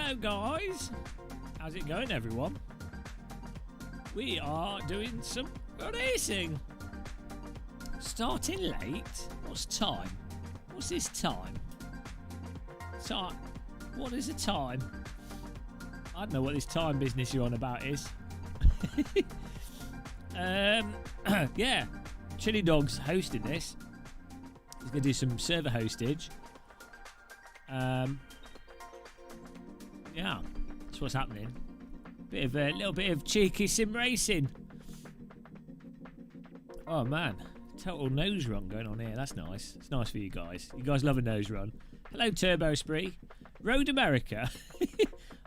Hello guys, how's it going everyone? We are doing some racing. Starting late? What's time? What's this time? Time? What is the time? I don't know what this time business you're on about is. Yeah, Chili Dog's hosting this. He's going to do some server hostage. Yeah, that's what's happening. Little bit of cheeky sim racing. Oh man, total nose run going on here. That's nice. It's nice for you guys. You guys love a nose run. Hello, Turbo Spree. Road America.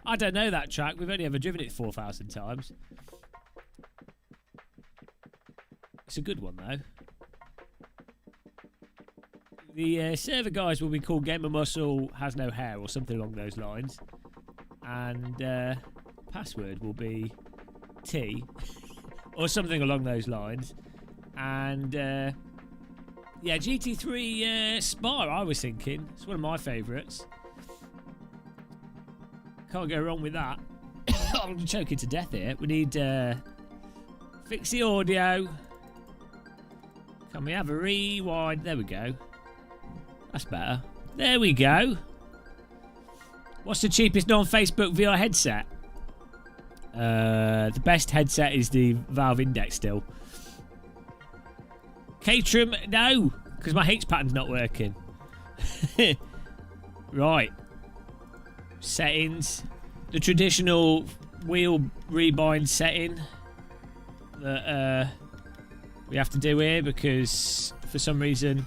I don't know that track. We've only ever driven it 4,000 times. It's a good one though. The server guys will be called Gamer Muscle Has No Hair or something along those lines. And password will be T or something along those lines. And yeah, GT3 Spire, I was thinking. It's one of my favourites. Can't go wrong with that. I'm choking to death here. We need fix the audio. Can we have a rewind? There we go. That's better. There we go. What's the cheapest non-Facebook VR headset? The best headset is the Valve Index still. Caterham, no, because my H pattern's not working. Right. Settings. The traditional wheel rebind setting that we have to do here because for some reason...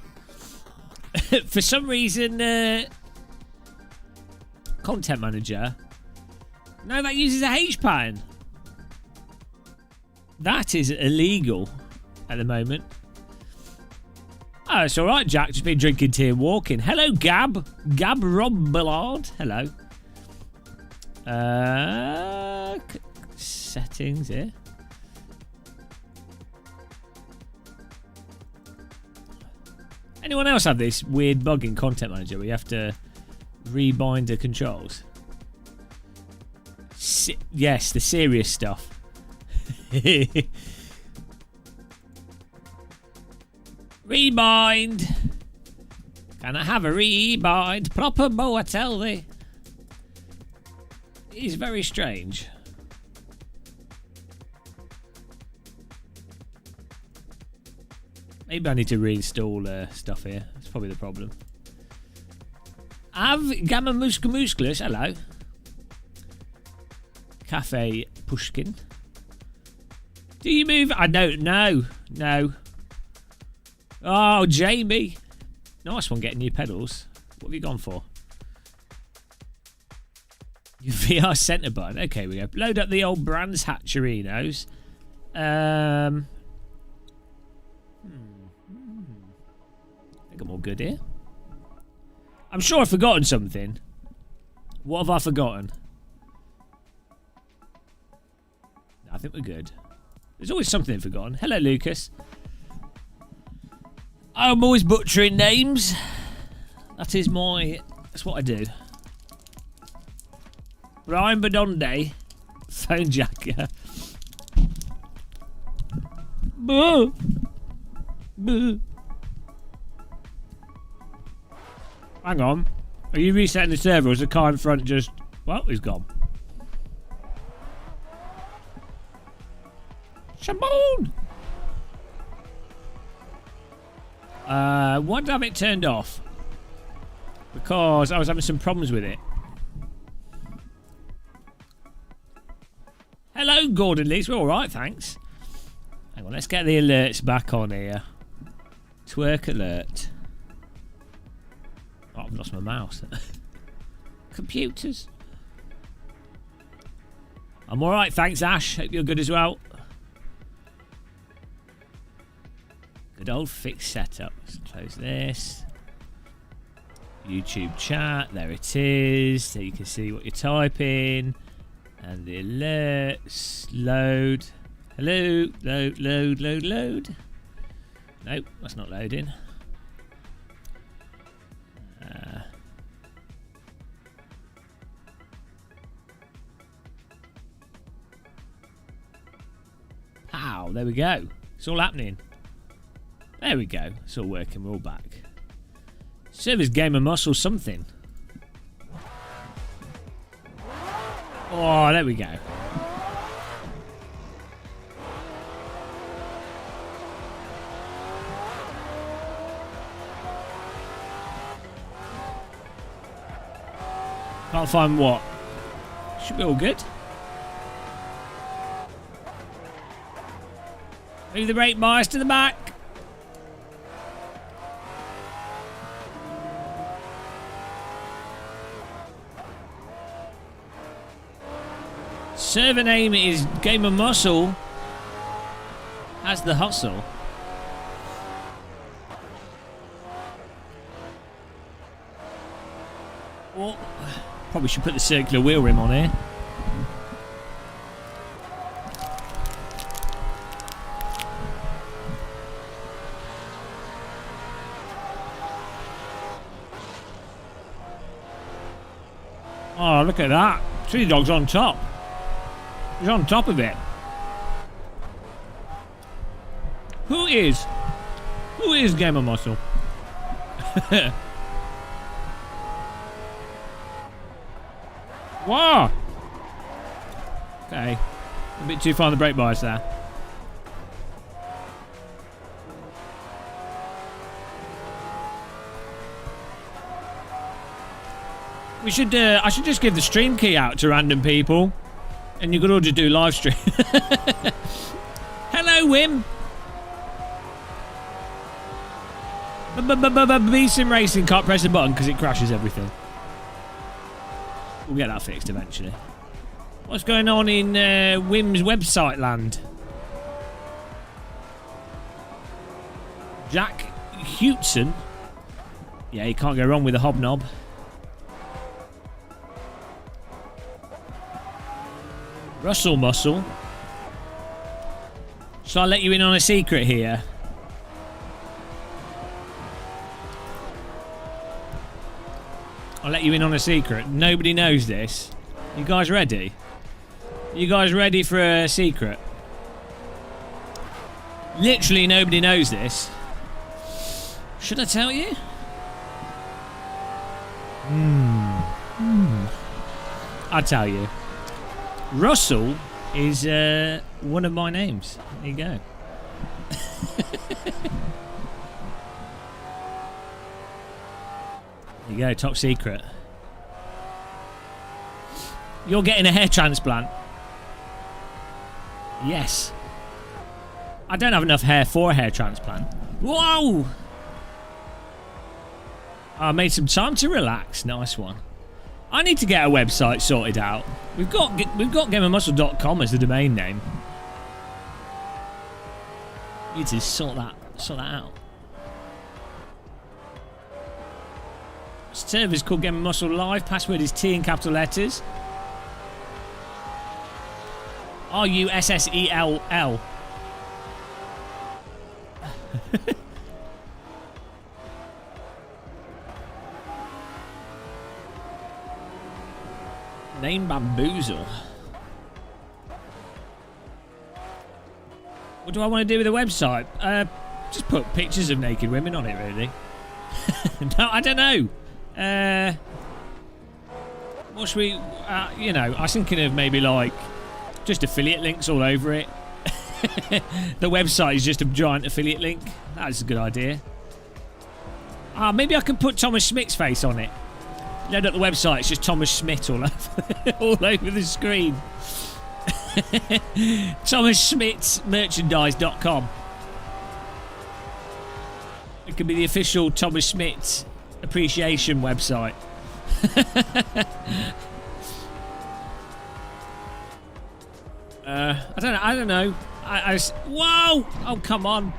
Content Manager. No, that uses a H pattern. That is illegal at the moment. Oh, it's alright, Jack. Just been drinking tea and walking. Hello, Gab. Gab Rob Ballard. Hello. Settings here. Anyone else have this weird bug in Content Manager where you have to rebind the controls? Yes, the serious stuff. Rebind. Can I have a rebind? Proper bow, I tell thee. He's very strange. Maybe I need to reinstall stuff here. That's probably the problem. Have Gamma Musculus, hello. Cafe Pushkin. Do you move? I don't know. No. Oh, Jamie. Nice one getting new pedals. What have you gone for? Your VR centre button. Okay, we go. Load up the old Brands Hatcherinos. I think I'm all good here. I'm sure I've forgotten something. What have I forgotten? I think we're good. There's always something forgotten. Hello, Lucas. I'm always butchering names. That's what I do. Ryan Badonde. Phone jacker. Boo. Boo. Hang on. Are you resetting the server or is the car in front just... Well, he's gone. Shaboon! Why did I have it turned off? Because I was having some problems with it. Hello, Gordon Lees. We're alright, thanks. Hang on, let's get the alerts back on here. Twerk alert. Oh, I've lost my mouse. Computers. I'm alright, thanks, Ash. Hope you're good as well. Good old fixed setup. Let's close this. YouTube chat. There it is. So you can see what you're typing. And the alerts. Load. Hello. Load, load, load, load. Nope, that's not loading. Wow, there we go. It's all happening. There we go. It's all working. We're all back. Server's Game of Muscle something. Oh, there we go. Can't find what? Should be all good. Move the brake bias to the back. Server name is Game of Muscle. Has the hustle. Well, probably should put the circular wheel rim on here. Oh, look at that. Tree Dog's on top. He's on top of it. Who is Game of Muscle? Wow. Okay. A bit too far on the brake bias there. We should. I should just give the stream key out to random people, and you could all just do live stream. Hello, Wim. B-Sim Racing can't press the button because it crashes everything. We'll get that fixed eventually. What's going on in Wim's website land? Jack Hewson. Yeah, you can't go wrong with a hobnob. Russell Muscle. Shall I let you in on a secret here? I'll let you in on a secret. Nobody knows this. You guys ready? You guys ready for a secret? Literally nobody knows this. Should I tell you? I'll tell you. Russell is one of my names. There you go. There you go, top secret. You're getting a hair transplant. Yes. I don't have enough hair for a hair transplant. Whoa! I made some time to relax. Nice one. I need to get a website sorted out. We've got gameofmuscle.com as the domain name. Need to sort that out. Server's called Game of Muscle Live. Password is T in capital letters. RUSSELL. Name Bamboozle. What do I want to do with the website? Just put pictures of naked women on it, really. No, I don't know. What should we... you know, I was thinking of maybe, like, just affiliate links all over it. The website is just a giant affiliate link. That's a good idea. Maybe I can put Thomas Schmidt's face on it. Load up the website, it's just Thomas Schmidt all over the screen. ThomasSchmidtMerchandise.com. It could be the official Thomas Schmidt appreciation website. I don't know. Whoa! Oh, come on.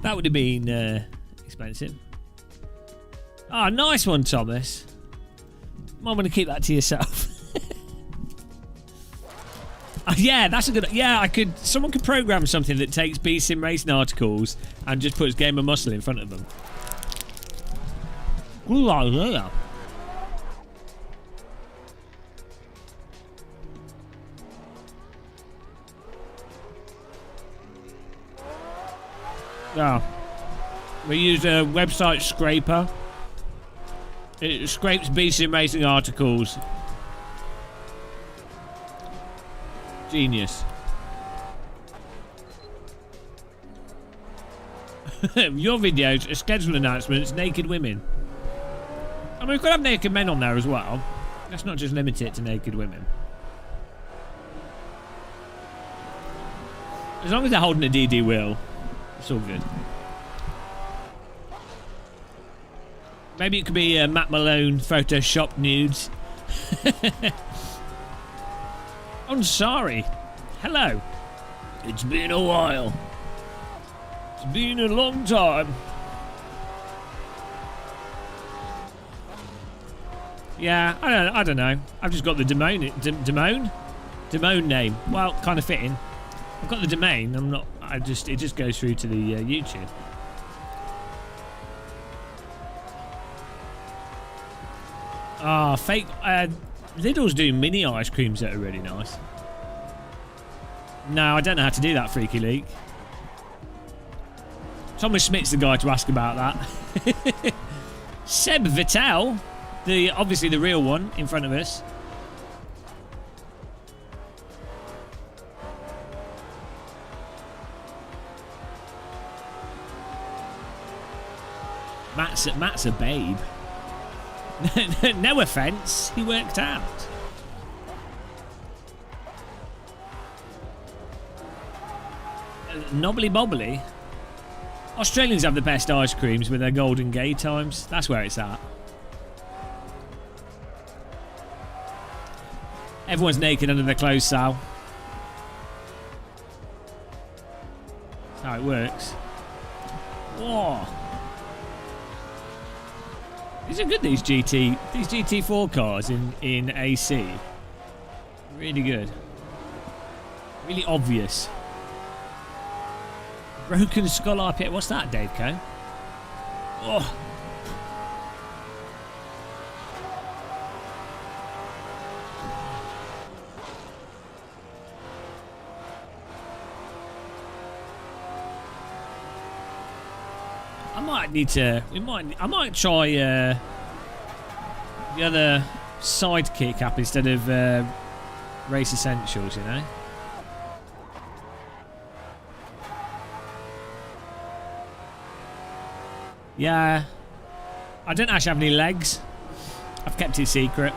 That would have been expensive. Oh, nice one, Thomas. Might want to keep that to yourself. Yeah, that's a good... Yeah, someone could program something that takes B-Sim Racing articles and just puts Game of Muscle in front of them. Good idea. Oh. We use a website scraper. It scrapes BC Racing articles. Genius. Your videos are scheduled announcements, naked women. I mean, we could have naked men on there as well. Let's not just limit it to naked women. As long as they're holding a DD wheel, it's all good. Maybe it could be Matt Malone Photoshop nudes. I'm sorry. Hello. It's been a while. It's been a long time. Yeah, I don't know. I've just got the domain name. Well, kind of fitting. I've got the domain. I'm not. It just goes through to the YouTube. Ah, fake. Lidl's doing mini ice creams that are really nice. No, I don't know how to do that, Freaky Leak. Thomas Schmidt's the guy to ask about that. Seb Vittel, obviously the real one in front of us. Matt's a babe. No offence, he worked out. Knobbly bobbly. Australians have the best ice creams with their Golden Gate times. That's where it's at. Everyone's naked under their clothes, Sal. That's how it works. Whoa. These are good, these GT4 cars in AC. Really good. Really obvious. Broken Skull RPA. What's that, Dave Co? Oh. I might need to. I might try the other Sidekick app instead of Race Essentials. You know. Yeah, I don't actually have any legs. I've kept it secret.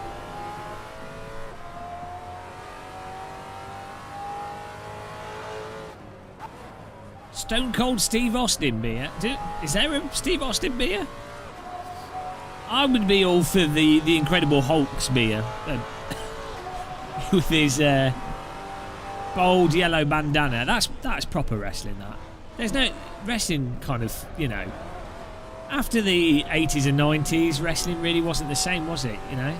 Stone Cold Steve Austin beer. Is there a Steve Austin beer? I would be all for the Incredible Hulk's beer. With his bold yellow bandana. That's proper wrestling, that. There's no... Wrestling kind of, you know... After the 80s and 90s, wrestling really wasn't the same, was it? You know?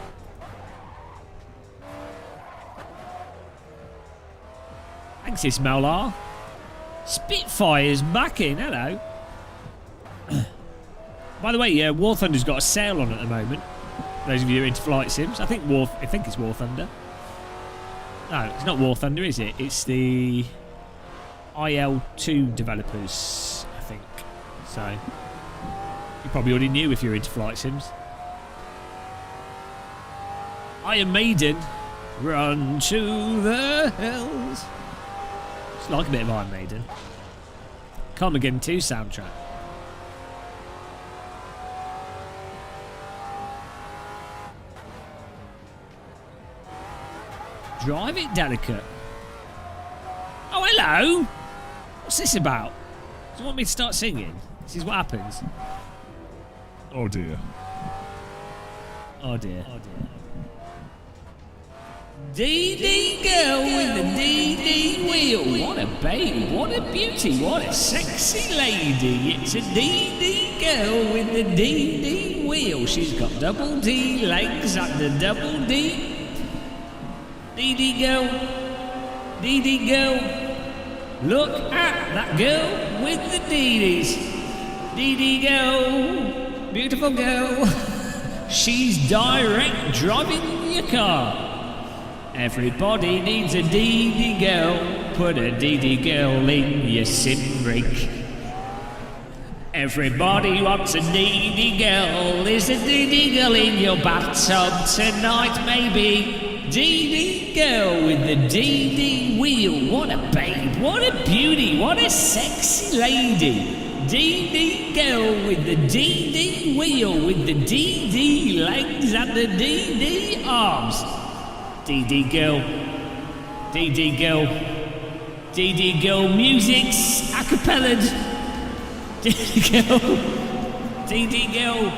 Thanks, Ismailar. Spitfire's back in. Hello. By the way, War Thunder's got a sale on at the moment. Those of you who are into flight sims, I think it's War Thunder. No, it's not War Thunder, is it? It's the IL2 developers, I think. So. You probably already knew if you're into flight sims. Iron Maiden, run to the hills. It's like a bit of Iron Maiden. Carmageddon 2 soundtrack. Drive it delicate. Oh, hello. What's this about? Do you want me to start singing? This is what happens. Oh dear. Oh dear. Oh dear. DD girl with the DD wheel. What a babe. What a beauty. What a sexy lady. It's a DD girl with the DD wheel. She's got double D legs and the double D. DD girl. DD girl. Look at that girl with the DDs. DD girl. Beautiful girl. She's direct driving your car. Everybody needs a DD girl. Put a DD girl in your sim rig. Everybody wants a needy girl. Is a needy girl in your bathtub tonight, maybe? Needy girl with the DD wheel. What a babe, what a beauty, what a sexy lady. DD girl with the DD wheel, with the DD legs and the DD arms. DD girl, DD girl, DD girl music's acapella. DD girl,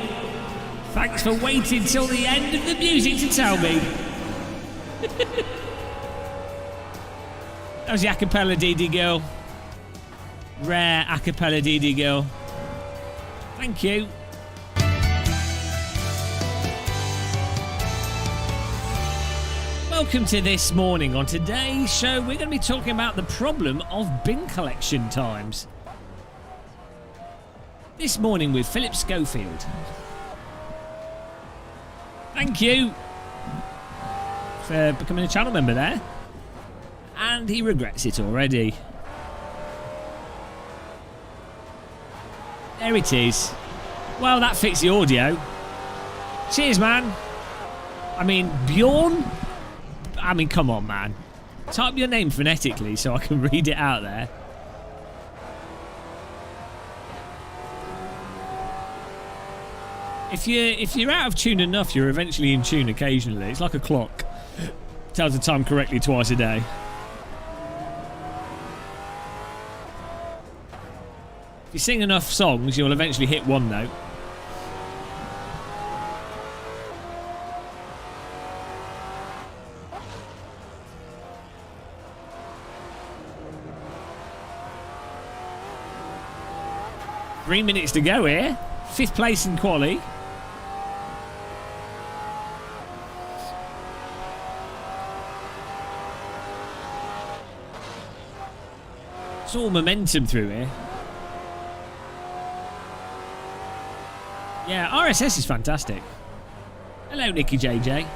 thanks for waiting till the end of the music to tell me. That was the acapella DD girl. Rare acapella DD girl. Thank you. Welcome to this morning. On today's show, we're going to be talking about the problem of bin collection times. This morning with Philip Schofield. Thank you for becoming a channel member there. And he regrets it already. There it is. Well, that fits the audio. Cheers, man. I mean, Bjorn? I mean, come on, man. Type your name phonetically so I can read it out there. If you're out of tune enough, you're eventually in tune occasionally. It's like a clock. Tells the time correctly twice a day. If you sing enough songs, you'll eventually hit one note. Three minutes to go here. 5th place in quali. It's all momentum through here. Yeah, RSS is fantastic. Hello, Nicky JJ.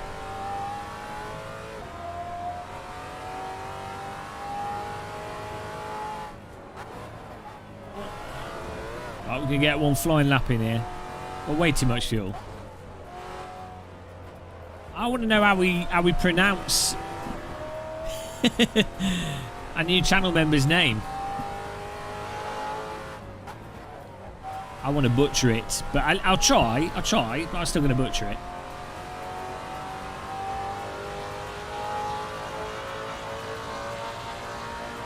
Oh, we can get one flying lap in here. But way too much fuel. I want to know how we pronounce a new channel member's name. I want to butcher it, but I'll try, but I'm still going to butcher it.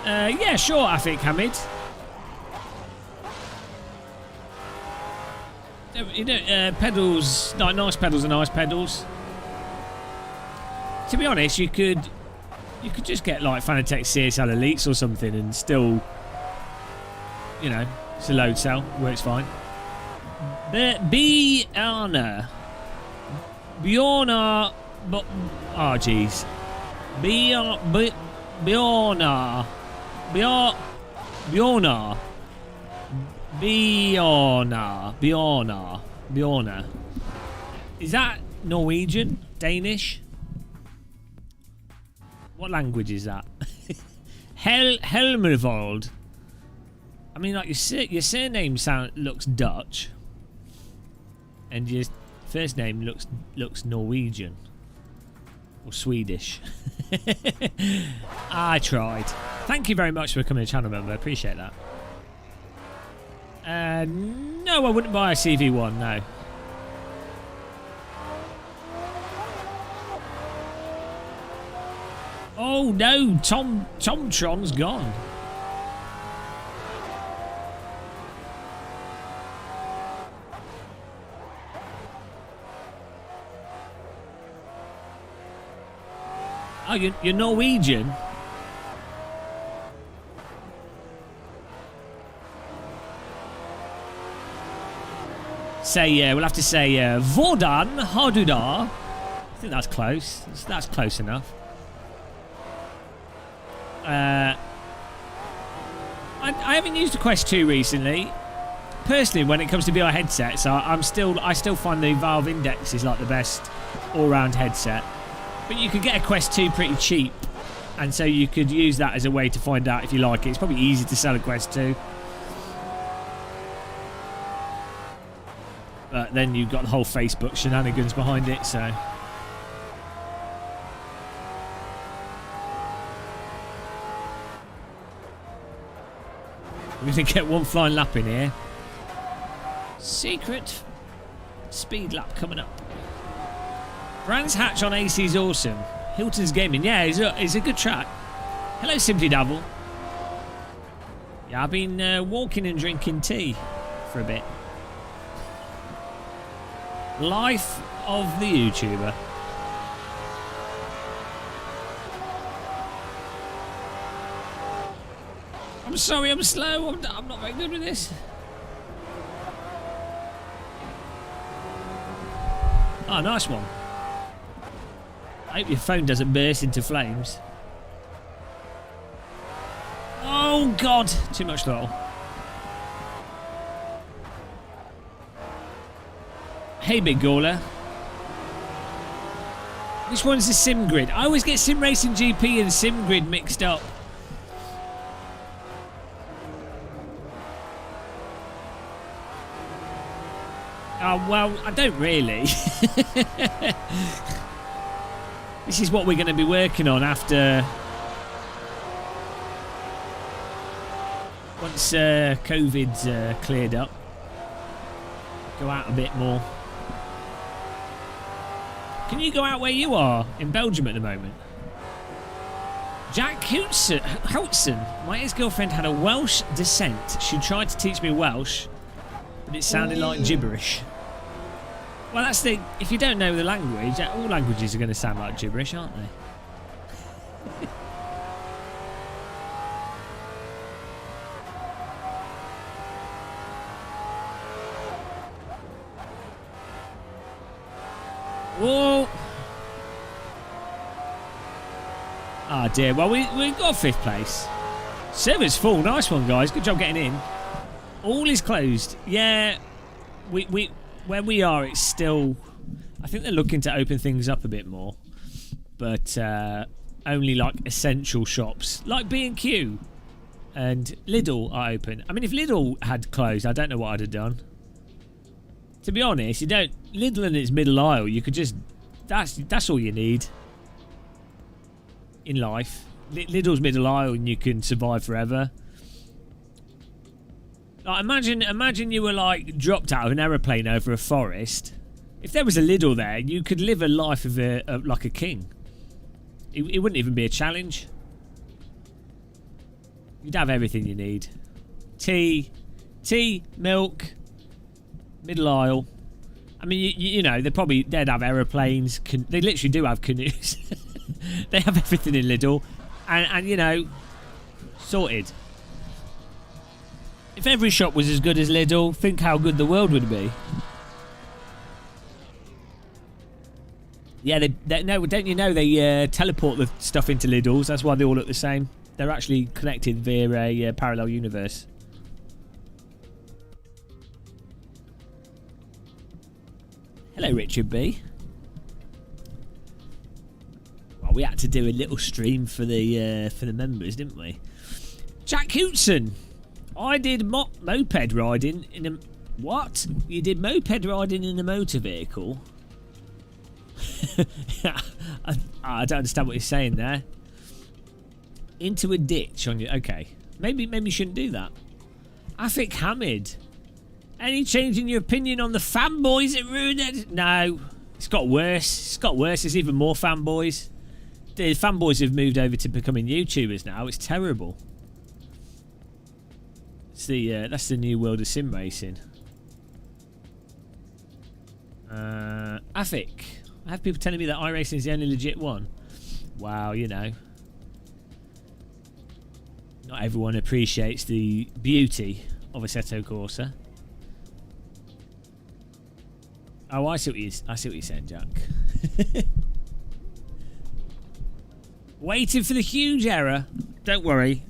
Yeah, sure, Afik Hamid. You know, pedals, nice pedals are nice pedals. To be honest, you could just get like Fanatec CSL Elites or something and still, you know, it's a load cell, works fine. Bjorna. Oh, jeez. Bjorna. Is that Norwegian? Danish? What language is that? Helmervold. I mean, like your surname looks Dutch. And your first name looks Norwegian. Or Swedish. I tried. Thank you very much for becoming a channel member. I appreciate that. No, I wouldn't buy a CV1, no. Oh no, Tomtron's gone. Oh, you're Norwegian? Say, we'll have to say, Hvordan har du da? I think that's close. That's close enough. I haven't used a Quest 2 recently. Personally, when it comes to VR headsets, I still find the Valve Index is like the best all-round headset. But you could get a Quest 2 pretty cheap, and so you could use that as a way to find out if you like it. It's probably easy to sell a Quest 2. But then you've got the whole Facebook shenanigans behind it, so... We're going to get one flying lap in here. Secret speed lap coming up. Brands Hatch on AC is awesome. Hilton's Gaming, yeah, it's a good track. Hello, Simply Dabble. Yeah, I've been walking and drinking tea for a bit. Life of the YouTuber. I'm sorry, I'm slow. I'm not very good with this. Oh, nice one. I hope your phone doesn't burst into flames. Oh, God. Too much throttle. Hey, Big Gawler. Which one's the Sim Grid? I always get Sim Racing GP and Sim Grid mixed up. Oh, well, I don't really. This is what we're going to be working on after... Once COVID's cleared up. Go out a bit more. Can you go out where you are in Belgium at the moment? Jack Houtson. My ex-girlfriend had a Welsh descent. She tried to teach me Welsh, but it sounded like gibberish. Well, that's the... If you don't know the language, all languages are going to sound like gibberish, aren't they? Whoa! Ah, dear. Well, we got 5th place. Server's full. Nice one, guys. Good job getting in. All is closed. Yeah, where we are, it's still... I think they're looking to open things up a bit more. But only, like, essential shops. Like B&Q and Lidl are open. I mean, if Lidl had closed, I don't know what I'd have done. To be honest, you don't... Lidl and its middle aisle, you could just... That's all you need. In life. Lidl's middle aisle and you can survive forever. Like, imagine you were, like, dropped out of an aeroplane over a forest. If there was a Lidl there, you could live a life of like a king. It wouldn't even be a challenge. You'd have everything you need. Tea, milk, middle aisle. I mean, you know, they'd have aeroplanes. They literally do have canoes. They have everything in Lidl. And, you know, sorted. If every shop was as good as Lidl, think how good the world would be. Yeah, no, don't you know they teleport the stuff into Lidl's? That's why they all look the same. They're actually connected via a parallel universe. Hello, Richard B. Well, we had to do a little stream for the members, didn't we? Jack Hootson. I did moped riding in a... What? You did moped riding in a motor vehicle? I don't understand what you're saying there. Into a ditch on your... Okay. Maybe you shouldn't do that. Afik Hamid. Any change in your opinion on the fanboys that ruined it? No. It's got worse. It's got worse. There's even more fanboys. The fanboys have moved over to becoming YouTubers now. It's terrible. It's the that's the new world of sim racing. Afik. I have people telling me that iRacing is the only legit one. Wow, you know. Not everyone appreciates the beauty of Assetto Corsa. Oh, I see what you're saying, Jack. Waiting for the huge error. Don't worry.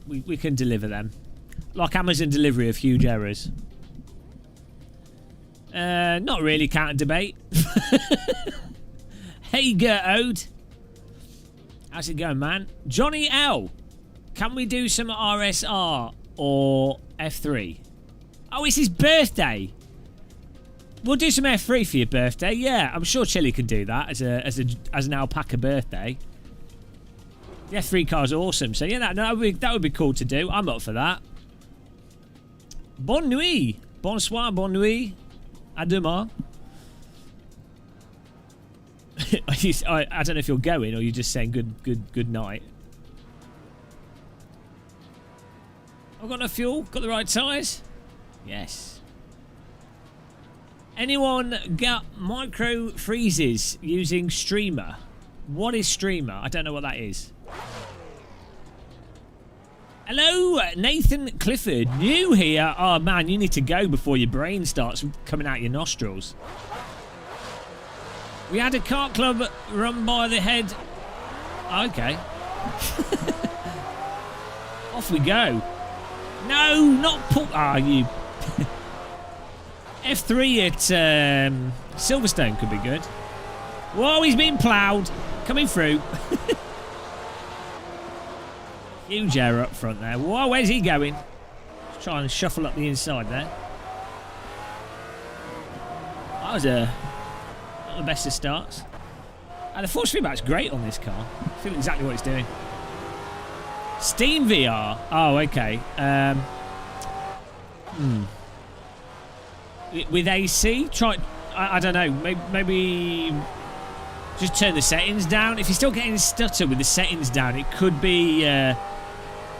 We can deliver them. Like Amazon delivery of huge errors. Not really, can't debate. Hey, Gertode. How's it going, man? Johnny L. Can we do some RSR or F3? Oh, it's his birthday. We'll do some F3 for your birthday. Yeah, I'm sure Chili can do that as an alpaca birthday. The F3 car's awesome. So yeah, that would be cool to do. I'm up for that. Bonne nuit. Bonsoir, bonne nuit. À demain. I don't know if you're going or you're just saying good night. I've got no fuel. Got the right tyres. Yes. Anyone got micro freezes using streamer? What is streamer? I don't know what that is. Hello, Nathan Clifford. New here. Oh man, you need to go before your brain starts coming out your nostrils. We had a kart club run by the head. Okay. Off we go. No, not Paul. Ah, you. F3 at Silverstone could be good. Whoa, he's been ploughed. Coming through. Huge error up front there. Whoa, where's he going? Let's try and shuffle up the inside there. That was not the best of starts. And the force feedback's great on this car. I feel exactly what it's doing. Steam VR. Oh, okay. With AC, try. I don't know. Maybe just turn the settings down. If you're still getting stutter with the settings down, it could be.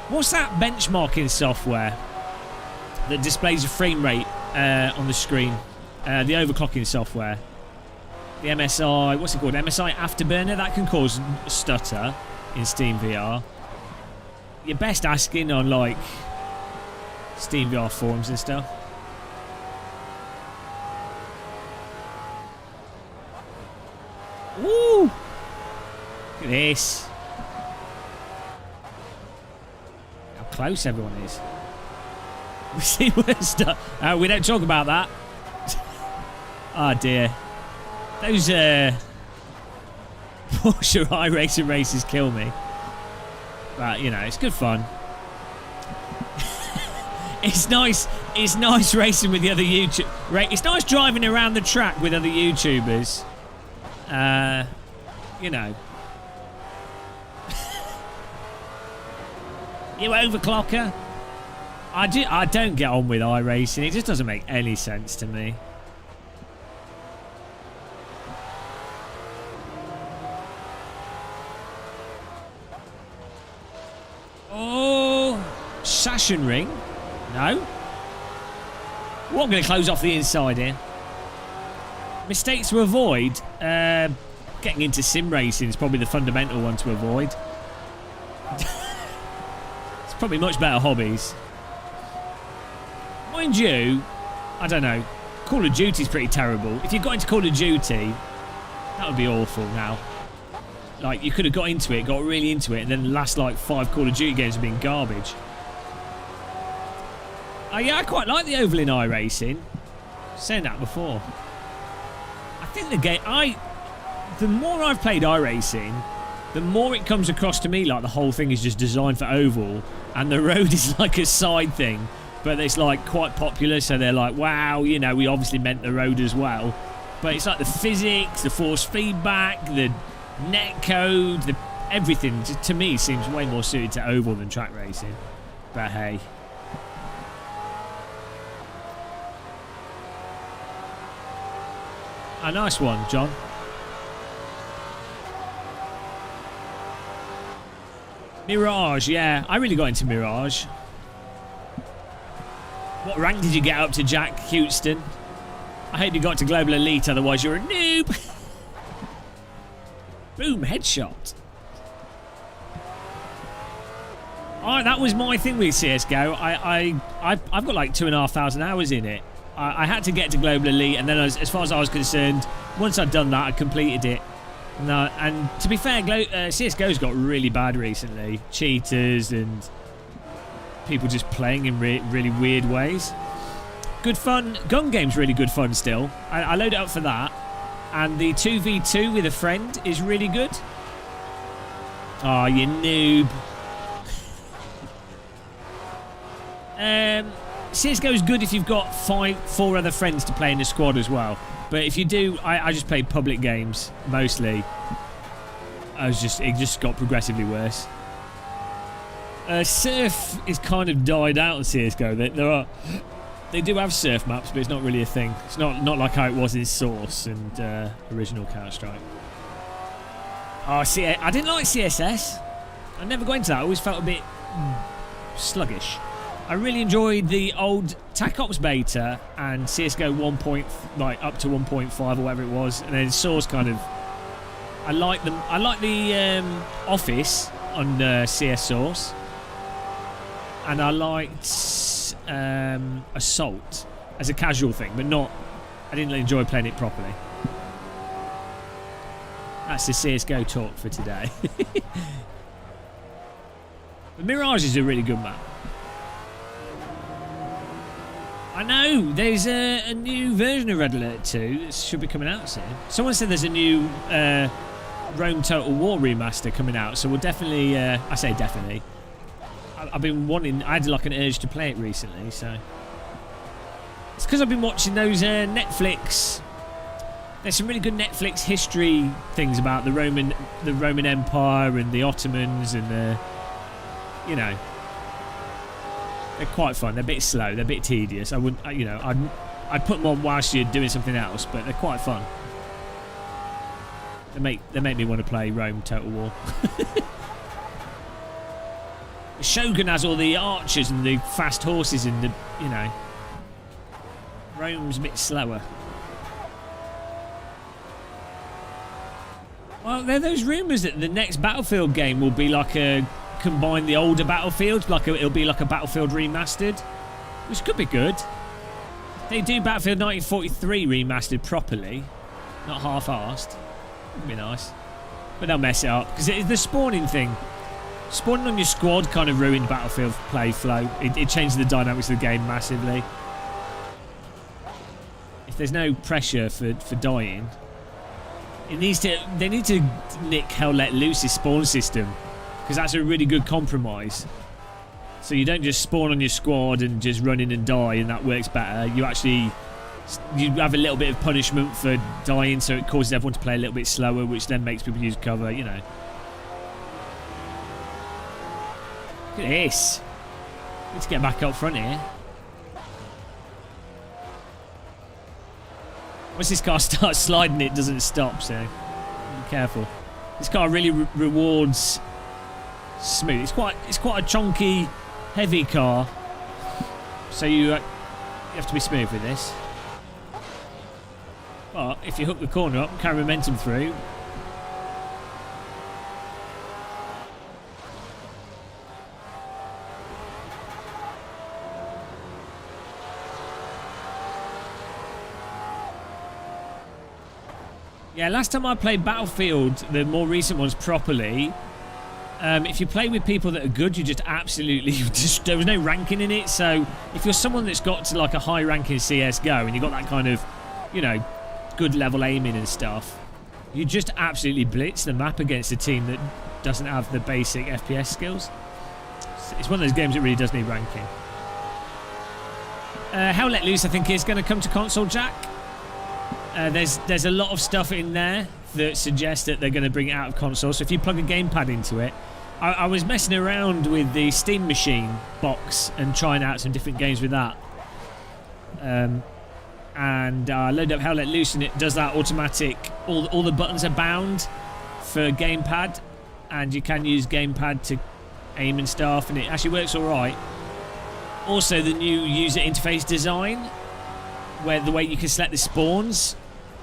What's that benchmarking software that displays a frame rate on the screen? The overclocking software. The MSI. What's it called? MSI Afterburner. That can cause stutter in Steam VR. You're best asking on like Steam VR forums and stuff. Woo! Look at this. How close everyone is. We see where stuff. We don't talk about that. Oh dear. Those Porsche iRacing races kill me. But you know, it's good fun. It's nice. It's nice racing with the other YouTube. It's nice driving around the track with other YouTubers. You know. You overclocker. I don't get on with iRacing. It just doesn't make any sense to me. Oh, Sassion ring. No. Well, I'm going to close off the inside here. Mistakes to avoid. Getting into sim racing is probably the fundamental one to avoid. It's probably much better hobbies. Mind you, I don't know. Call of Duty's pretty terrible. If you got into Call of Duty, that would be awful now. Like, you could have got into it, got really into it, and then the last, like, 5 Call of Duty games have been garbage. Oh, yeah, I quite like the oval in iRacing. Saying that before. I think the game... The more I've played iRacing, the more it comes across to me like the whole thing is just designed for oval, and the road is like a side thing, but it's, like, quite popular, so they're like, wow, you know, we obviously meant the road as well. But it's like the physics, the force feedback, the net code, everything to me seems way more suited to oval than track racing. But hey. A nice one, John. Mirage, yeah. I really got into Mirage. What rank did you get up to, Jack Houston? I hope you got to Global Elite, otherwise you're a noob. Boom, headshot. Oh, that was my thing with CSGO. I've got like 2,500 hours in it. I had to get to Global Elite, and then as far as I was concerned, once I'd done that, I completed it. No, and to be fair, CSGO's got really bad recently. Cheaters and people just playing in really weird ways. Good fun. Gun game's really good fun still. I load it up for that. And the 2v2 with a friend is really good. Oh, you noob. CSGO is good if you've got 4 other friends to play in the squad as well. But if you do, I just play public games mostly. It just got progressively worse. Surf is kind of died out in CSGO. They do have surf maps, but it's not really a thing. It's not like how it was in Source and original Counter-Strike. Oh, I didn't like CSS. I never got into that. I always felt a bit sluggish. I really enjoyed the old TAC Ops beta and CSGO 1. Up to 1.5 or whatever it was, and then Source kind of. I like them. I like the Office on CS Source, and I liked Assault as a casual thing, but not. I didn't enjoy playing it properly. That's the CSGO talk for today. The Mirage is a really good map. I know, there's a new version of Red Alert 2 that should be coming out soon. Someone said there's a new Rome Total War remaster coming out, so we'll definitely, I say definitely. I've been wanting, I had like an urge to play it recently, so. It's because I've been watching those Netflix. There's some really good Netflix history things about the Roman Empire and the Ottomans and you know, they're quite fun. They're a bit slow. They're a bit tedious. I wouldn't, you know, I'd put them on whilst you're doing something else, but they're quite fun. They make me want to play Rome Total War. The Shogun has all the archers and the fast horses and the, you know, Rome's a bit slower. Well, there are those rumours that the next Battlefield game will be like combine the older Battlefields, it'll be like a Battlefield remastered, which could be good. They do Battlefield 1943 remastered properly, not half-arsed. Would be nice, but they'll mess it up because it's the spawning thing. Spawning on your squad kind of ruined Battlefield play flow. It changed the dynamics of the game massively. If there's no pressure for dying. They need to nick Hell Let Loose's spawn system, because that's a really good compromise. So you don't just spawn on your squad and just run in and die, and that works better. You have a little bit of punishment for dying, so it causes everyone to play a little bit slower, which then makes people use cover, you know. Look at this. Need to get back up front here. Once this car starts sliding, it doesn't stop, so be careful. This car really rewards smooth. It's quite a chunky, heavy car, so you have to be smooth with this. But if you hook the corner up and carry momentum through, yeah, last time I played Battlefield, the more recent ones properly, if you play with people that are good, you just absolutely, there was no ranking in it. So if you're someone that's got to like a high rank in CSGO and you've got that kind of, you know, good level aiming and stuff, you just absolutely blitz the map against a team that doesn't have the basic FPS skills. It's one of those games that really does need ranking. Hell Let Loose, I think, is going to come to console, Jack. There's a lot of stuff in there that suggests that they're going to bring it out of console. So if you plug a gamepad into it, I was messing around with the Steam Machine box and trying out some different games with that. And I load up Hell Let Loose and it does that automatic. All the buttons are bound for gamepad, and you can use gamepad to aim and stuff, and it actually works all right. Also, the new user interface design, where the way you can select the spawns,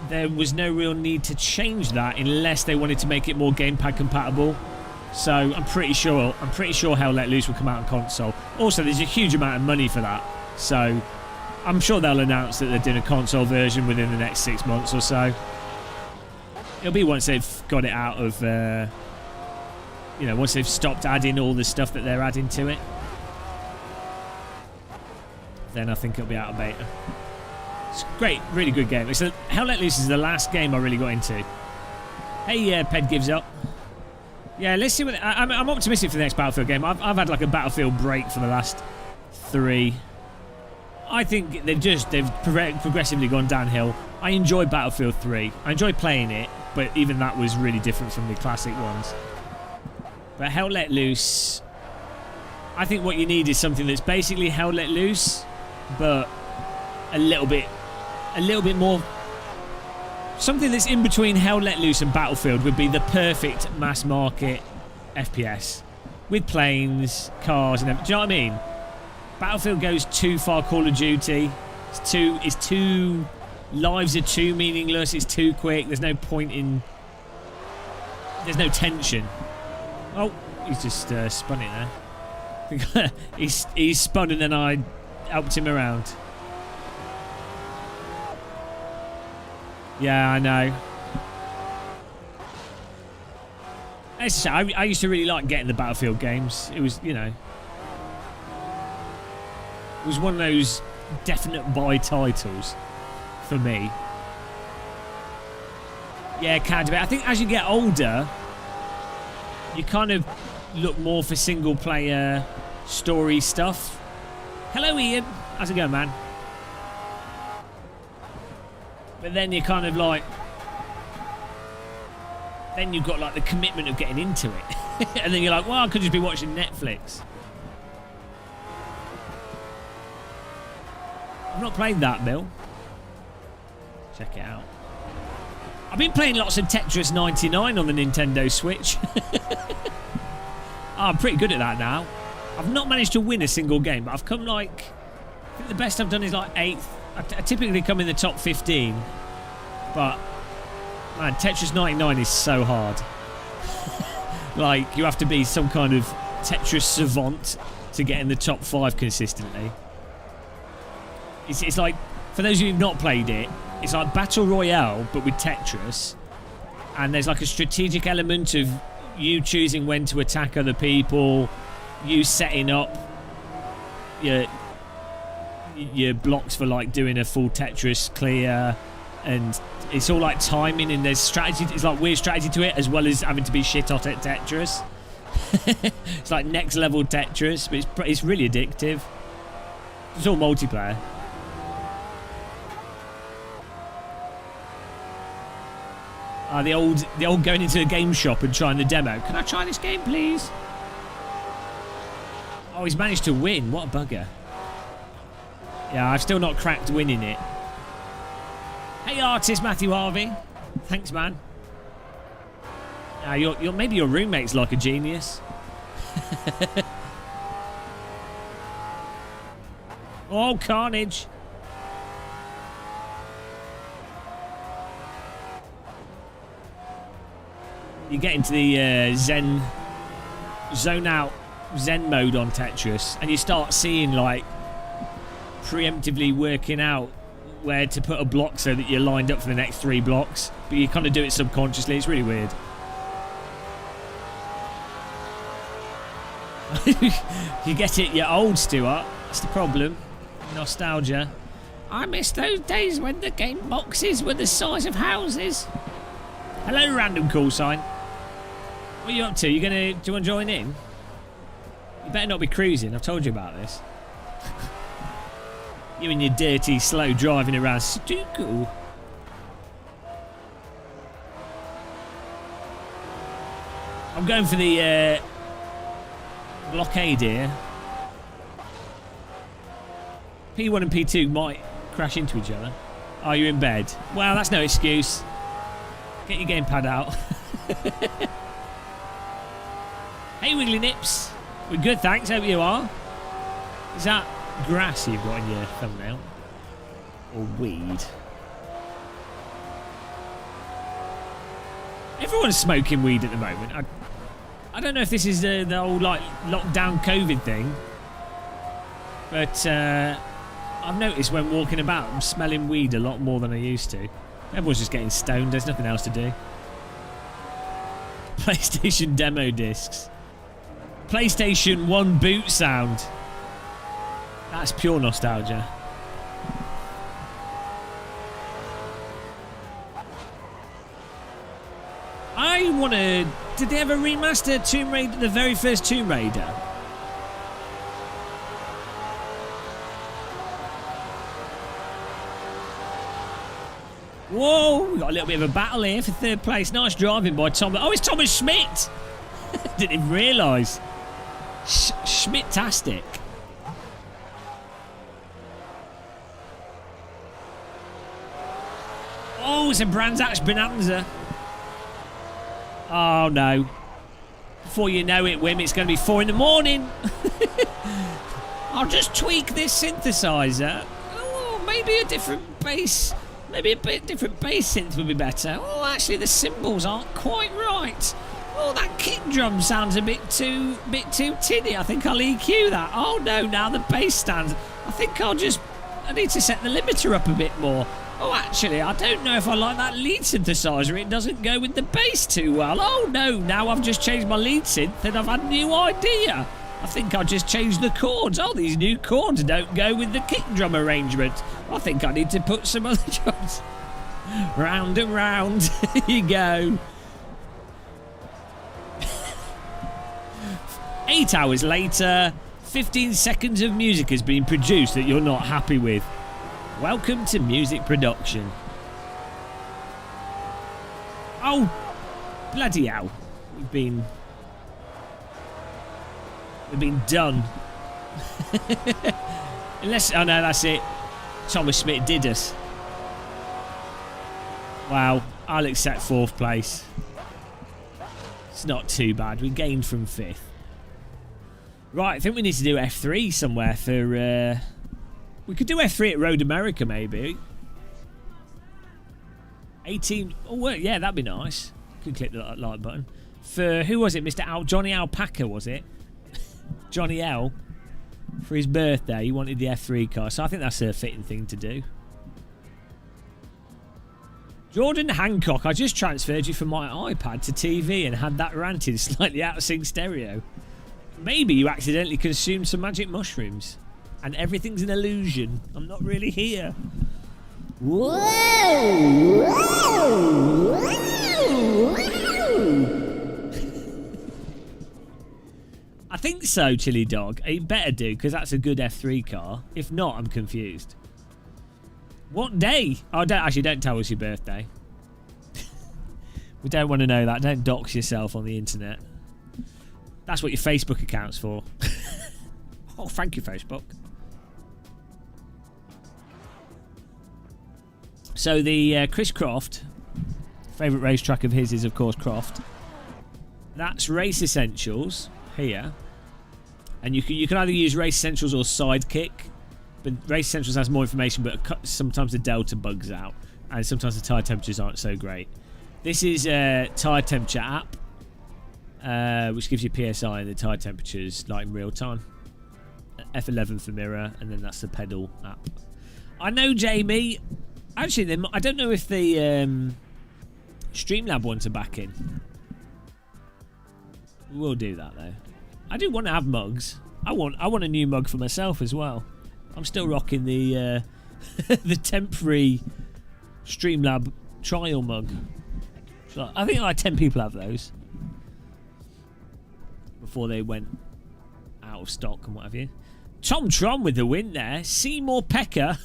there was no real need to change that unless they wanted to make it more gamepad compatible. So I'm pretty sure Hell Let Loose will come out on console. Also, there's a huge amount of money for that, so I'm sure they'll announce that they're doing a console version within the next 6 months or so. It'll be once they've got it out of, you know, once they've stopped adding all the stuff that they're adding to it. Then I think it'll be out of beta. It's great, really good game. Hell Let Loose is the last game I really got into. Hey, Ped gives up. Yeah, let's see what... I'm optimistic for the next Battlefield game. I've had like a Battlefield break for the last 3. I think they've progressively gone downhill. I enjoy Battlefield 3. I enjoy playing it, but even that was really different from the classic ones. But Hell Let Loose, I think what you need is something that's basically Hell Let Loose, but a little bit more. Something that's in between Hell Let Loose and Battlefield would be the perfect mass market FPS with planes, cars, and everything. Do you know what I mean? Battlefield goes too far Call of Duty. It's too lives are too meaningless. It's too quick. There's no point in. There's no tension. Oh, he's just spun it there. he's spun and then I helped him around. Yeah, I know. I used to really like getting the Battlefield games. It was, you know, it was one of those definite buy titles for me. Yeah, can do it. I think as you get older, you kind of look more for single player story stuff. Hello, Ian. How's it going, man? But then you're kind of like, then you've got like the commitment of getting into it. And then you're like, well, I could just be watching Netflix. I've not played that, Bill. Check it out. I've been playing lots of Tetris 99 on the Nintendo Switch. I'm pretty good at that now. I've not managed to win a single game, but I've come like, I think the best I've done is like 8th. I typically come in the top 15, but man, Tetris 99 is so hard. Like, you have to be some kind of Tetris savant to get in the top 5 consistently. It's like, for those of you who've not played it, it's like Battle Royale, but with Tetris. And there's like a strategic element of you choosing when to attack other people, you setting up your blocks for like doing a full Tetris clear, and it's all like timing, and there's strategy. It's like weird strategy to it, as well as having to be shit hot at Tetris. It's like next level Tetris, but it's really addictive. It's all multiplayer. The old going into a game shop and trying the demo. Can I try this game, please? Oh, he's managed to win. What a bugger. Yeah, I've still not cracked winning it. Hey, artist Matthew Harvey. Thanks, man. Maybe your roommate's like a genius. Oh, carnage. You get into the zone out Zen mode on Tetris, and you start seeing like preemptively working out where to put a block so that you're lined up for the next 3 blocks, but you kind of do it subconsciously. It's really weird. You get it, you're old, Stuart. That's the problem. Nostalgia. I miss those days when the game boxes were the size of houses. Hello, random call sign. What are you up to? Do you want to join in? You better not be cruising. I've told you about this. You and your dirty, slow driving around. Stuku. I'm going for the blockade here. P1 and P2 might crash into each other. Are you in bed? Well, that's no excuse. Get your gamepad out. Hey, Wiggly Nips. We're good, thanks. Hope you are. Is that grass you've got in your thumbnail? Or weed? Everyone's smoking weed at the moment. I don't know if this is the whole like lockdown COVID thing, but I've noticed when walking about, I'm smelling weed a lot more than I used to. Everyone's just getting stoned. There's nothing else to do. PlayStation demo discs. PlayStation 1 boot sound. That's pure nostalgia. I want to... Did they ever remaster Tomb Raider, the very first Tomb Raider? Whoa, we got a little bit of a battle here for third place. Nice driving by Thomas. Oh, it's Thomas Schmidt. Didn't even realise. Schmidt-tastic. Oh, it's a Brands Hatch Bonanza. Oh, no. Before you know it, Wim, it's going to be 4 in the morning. I'll just tweak this synthesizer. Oh, maybe a different bass. Maybe a bit different bass synth would be better. Oh, actually, the cymbals aren't quite right. Oh, that kick drum sounds a bit too tinny. I think I'll EQ that. Oh, no, now the bass stands. I think I need to set the limiter up a bit more. Oh, actually, I don't know if I like that lead synthesizer. It doesn't go with the bass too well. Oh, no, now I've just changed my lead synth and I've had a new idea. I think I'll just change the chords. Oh, these new chords don't go with the kick drum arrangement. I think I need to put some other drums. Round and round. Here you go. 8 hours later, 15 seconds of music has been produced that you're not happy with. Welcome to music production. Oh, bloody hell. We've been done. Unless, oh no, that's it. Thomas Schmidt did us. Wow, I'll accept 4th place. It's not too bad. We gained from 5th. Right, I think we need to do F3 somewhere for... we could do F3 at Road America, maybe. 18... Oh, well, yeah, that'd be nice. Could click the like button. For, who was it? Mr. Johnny Alpaca, was it? Johnny L. For his birthday, he wanted the F3 car. So I think that's a fitting thing to do. Jordan Hancock, I just transferred you from my iPad to TV and had that ranting slightly out of sync stereo. Maybe you accidentally consumed some magic mushrooms. And everything's an illusion. I'm not really here. Whoa! Whoa! Whoa! I think so, Chili Dog. It better do, because that's a good F3 car. If not, I'm confused. What day? Oh, don't tell us your birthday. We don't want to know that. Don't dox yourself on the internet. That's what your Facebook account's for. Oh, thank you, Facebook. So the Chris Croft, favourite racetrack of his is, of course, Croft. That's Race Essentials here. And you can either use Race Essentials or Sidekick. But Race Essentials has more information, but sometimes the delta bugs out. And sometimes the tyre temperatures aren't so great. This is a tyre temperature app. Which gives you PSI and the tyre temperatures like in real time. F11 for mirror, and then that's the pedal app. I know, Jamie. Actually, I don't know if the Streamlab ones are back in. We'll do that though. I do want to have mugs. I want a new mug for myself as well. I'm still rocking the the temporary Streamlab trial mug. So I think like 10 people have those before they went out of stock and what have you. Tom Tron with the win there. Seymour Pecker.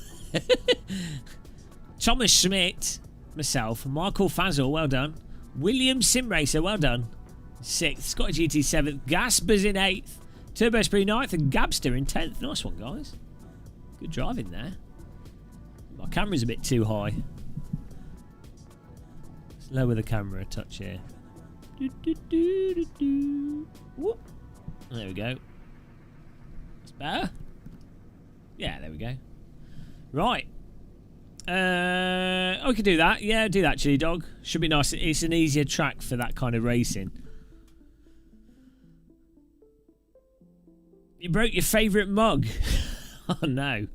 Thomas Schmidt. Myself. Michael Fazal, well done. William Simracer, well done. 6th. Scotty GT 7th. Gaspers in 8th. Turbo Spree 9th and Gabster in 10th. Nice one, guys. Good driving there. My camera's a bit too high. Let's lower the camera a touch here. Whoop. There we go. That's better. Yeah, there we go. Right. Oh, we could do that. Yeah, do that, Chili Dog. Should be nice. It's an easier track for that kind of racing. You broke your favourite mug. Oh, no.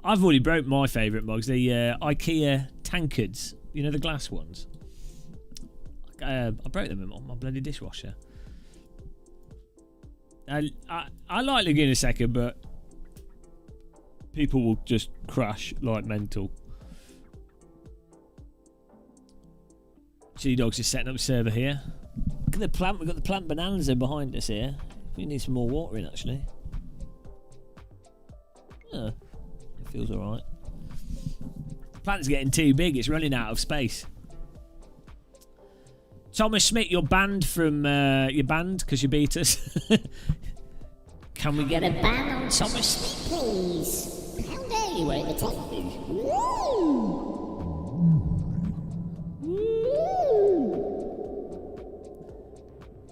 I've already broke my favourite mugs. The IKEA tankards. You know, the glass ones. I broke them on my bloody dishwasher. I like Laguna Seca, but people will just crash like mental. Chili Dog's just setting up a server here. Look at the plant. We've got the plant bonanza behind us here. We need some more water in, actually. Oh, it feels alright. Planet's getting too big. It's running out of space. Thomas Smith, you're banned from your band because you beat us. Can we get a ban on Thomas Smith, please? How dare you wear the Tetris?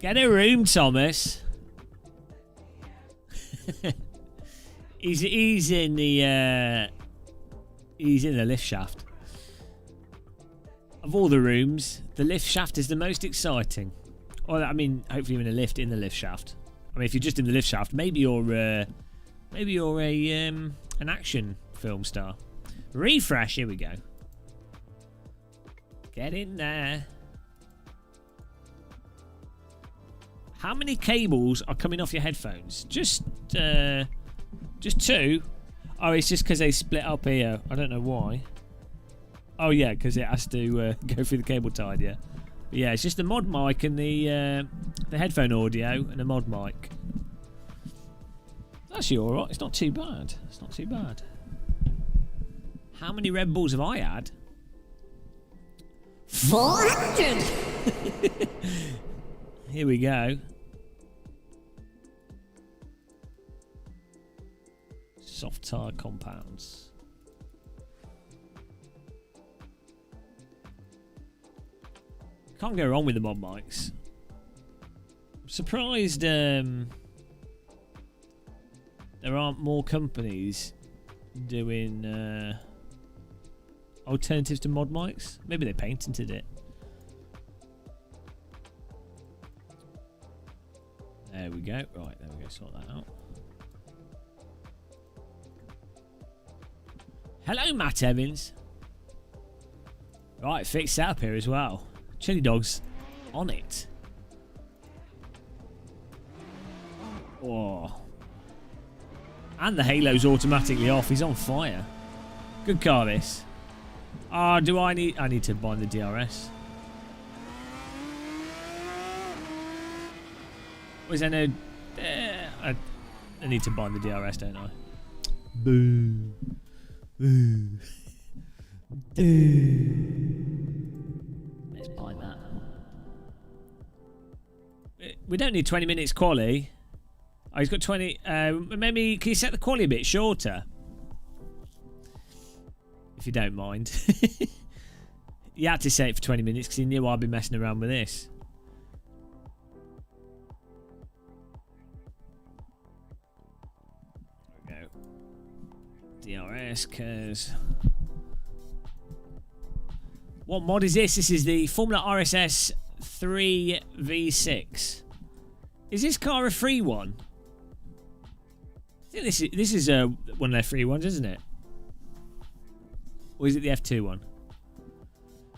Get a room, Thomas. he's in the lift shaft. Of all the rooms, the lift shaft is the most exciting. Or I mean, hopefully you're in the lift shaft. I mean, if you're just in the lift shaft, maybe you're an action film star. Refresh. Here we go. Get in there. How many cables are coming off your headphones? Just 2. Oh, it's just because they split up here. I don't know why. Oh yeah, because it has to go through the cable tied. Yeah, but yeah. It's just the mod mic and the headphone audio and the mod mic. It's actually all right. It's not too bad. It's not too bad. How many Red Bulls have I had? 400. Here we go. Soft tire compounds. Can't go wrong with the mod mics. I'm surprised there aren't more companies doing alternatives to mod mics. Maybe they patented it. There we go. Right, there we go. Sort that out. Hello, Matt Evans. Right, fixed up here as well. Chili Dog's on it. Oh. And the halo's automatically off. He's on fire. Good car, this. Ah, do I need... I need to bind the DRS. Was there no... I need to bind the DRS, don't I? Boo. Boo. Let's bind that. We don't need 20 minutes quali. Oh, he's got 20... maybe... Can you set the quali a bit shorter? If you don't mind. You had to set it for 20 minutes because he knew I'd be messing around with this. There we go. DRS, cause... What mod is this? This is the Formula RSS 3 V6. Is this car a free one? I think this is one of their free ones, isn't it? Or is it the F2 one?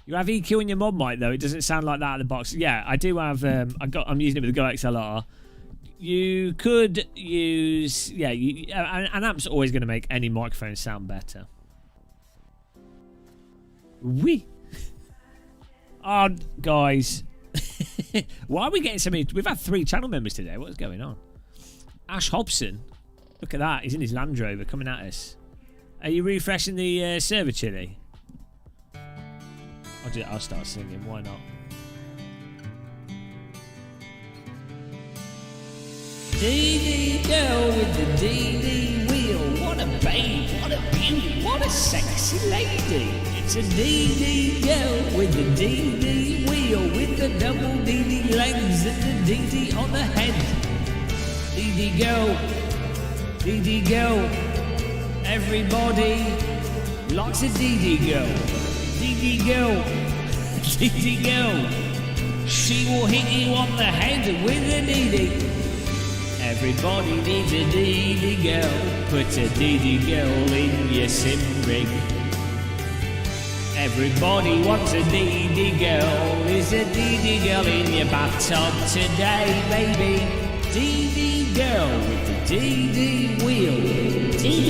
You have EQ in your mod mic though. It doesn't sound like that at the box. Yeah, I do have. I'm using it with the Go XLR. You could use. Yeah, an amp's always going to make any microphone sound better. Wee. Oh, guys. Why are we getting so many? We've had 3 channel members today. What's going on? Ash Hobson. Look at that. He's in his Land Rover coming at us. Are you refreshing the server, Chili? I'll start singing. Why not? DD girl with the DD wheel. What a babe. What a beauty. What a sexy lady. It's a DD girl with the DD wheel. With the double DD legs and the DD on the head. DD girl. DD girl. Everybody likes a DD girl. DD girl. DD girl. She will hit you on the head with a DD. Everybody needs a DD girl. Put a DD girl in your sim rig. Everybody wants a DD girl. Is a DD girl in your bathtub today, baby? DD girl with the DD wheel. DD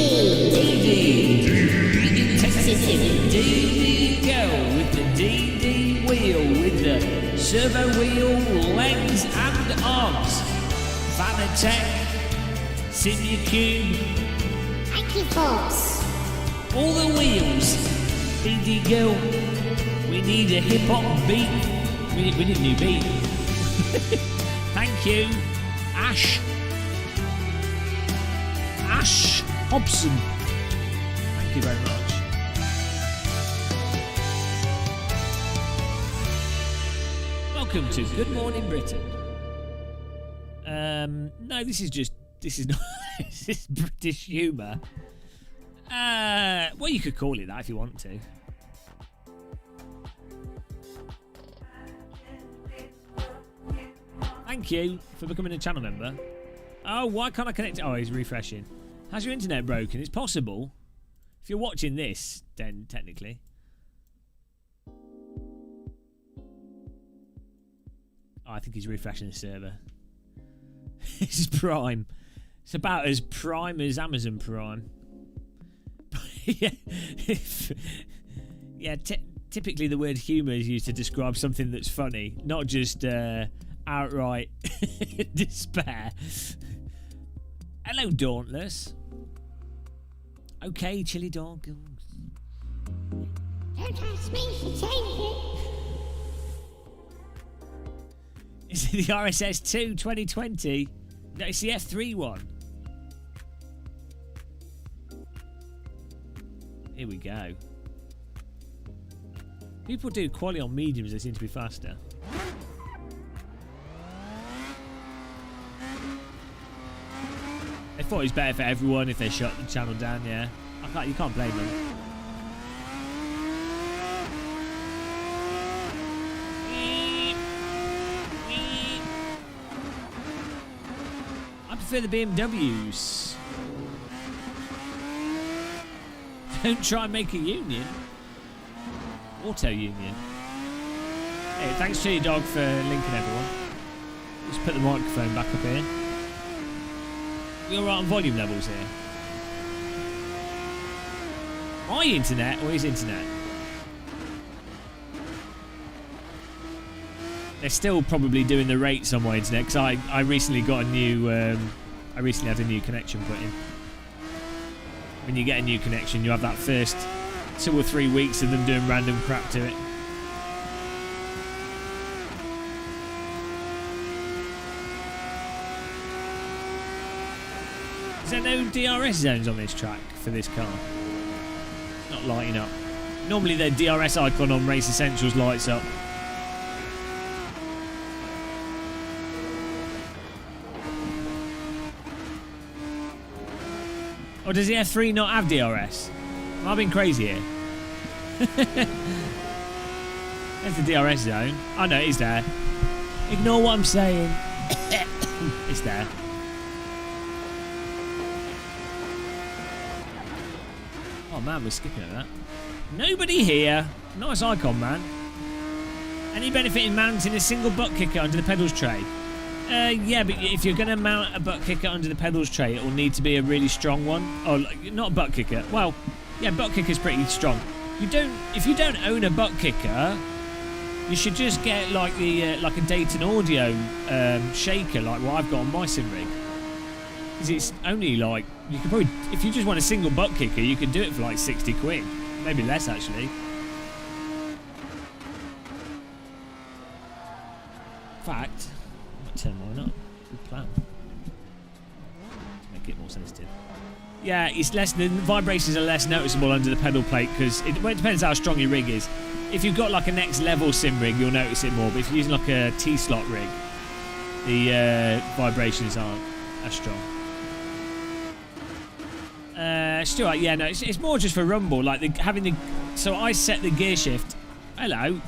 girl with the DD wheel. With the servo wheel, legs and arms. Vanatech, Simulcube. Thank you, folks. All the wheels. Speedy girl. We need a hip hop beat. We need a new beat. Thank you, Ash. Ash Hobson. Thank you very much. Welcome to Good Morning Britain. No, this is not this is British humour. Well, you could call it that if you want to. Thank you for becoming a channel member. Oh, why can't I connect? Oh, he's refreshing. Has your internet broken? It's possible. If you're watching this, then technically. Oh, I think he's refreshing the server. It's Prime. It's about as prime as Amazon Prime. Yeah, yeah. Typically, the word humour is used to describe something that's funny, not just outright despair. Hello, Dauntless. Okay, chilly dog. Don't ask me to change it. Is it the RSS 2 2020? No, it's the F3 one. Here we go. People do quality on mediums, they seem to be faster. They thought it was better for everyone if they shut the channel down, yeah. You can't blame them. I prefer the BMWs. Don't try and make a union. Auto union. Hey, thanks to your dog for linking everyone. Let's put the microphone back up here. We alright on volume levels here? My internet or his internet? They're still probably doing the rates on my internet because I recently got a new I recently had a new connection put in. When you get a new connection, you have that first 2 or 3 weeks of them doing random crap to it. Is there no DRS zones on this track for this car? Not lighting up. Normally the DRS icon on Race Essentials lights up. Or does the F3 not have DRS? Am I being crazy here? There's the DRS zone. Oh no, it is there. Ignore what I'm saying. It's there. Oh man, we're skipping over that. Nobody here. Nice icon, man. Any benefit in mounting a single butt kicker under the pedals tray? Yeah, but if you're going to mount a butt kicker under the pedals tray, it will need to be a really strong one. Oh, not a butt kicker. Well, yeah, butt kicker's pretty strong. If you don't own a butt kicker, you should just get like the like a Dayton Audio shaker, like what I've got on my sim rig. Because it's only like you could probably, if you just want a single butt kicker, you could do it for like 60 quid, maybe less actually. In fact, turn mine up. Good plan. To make it more sensitive. Yeah, it's less. The vibrations are less noticeable under the pedal plate because it depends how strong your rig is. If you've got like a next level sim rig, you'll notice it more. But if you're using like a T-slot rig, the vibrations aren't as strong. Stuart, yeah, no, it's more just for rumble. Like so I set the gear shift. Hello,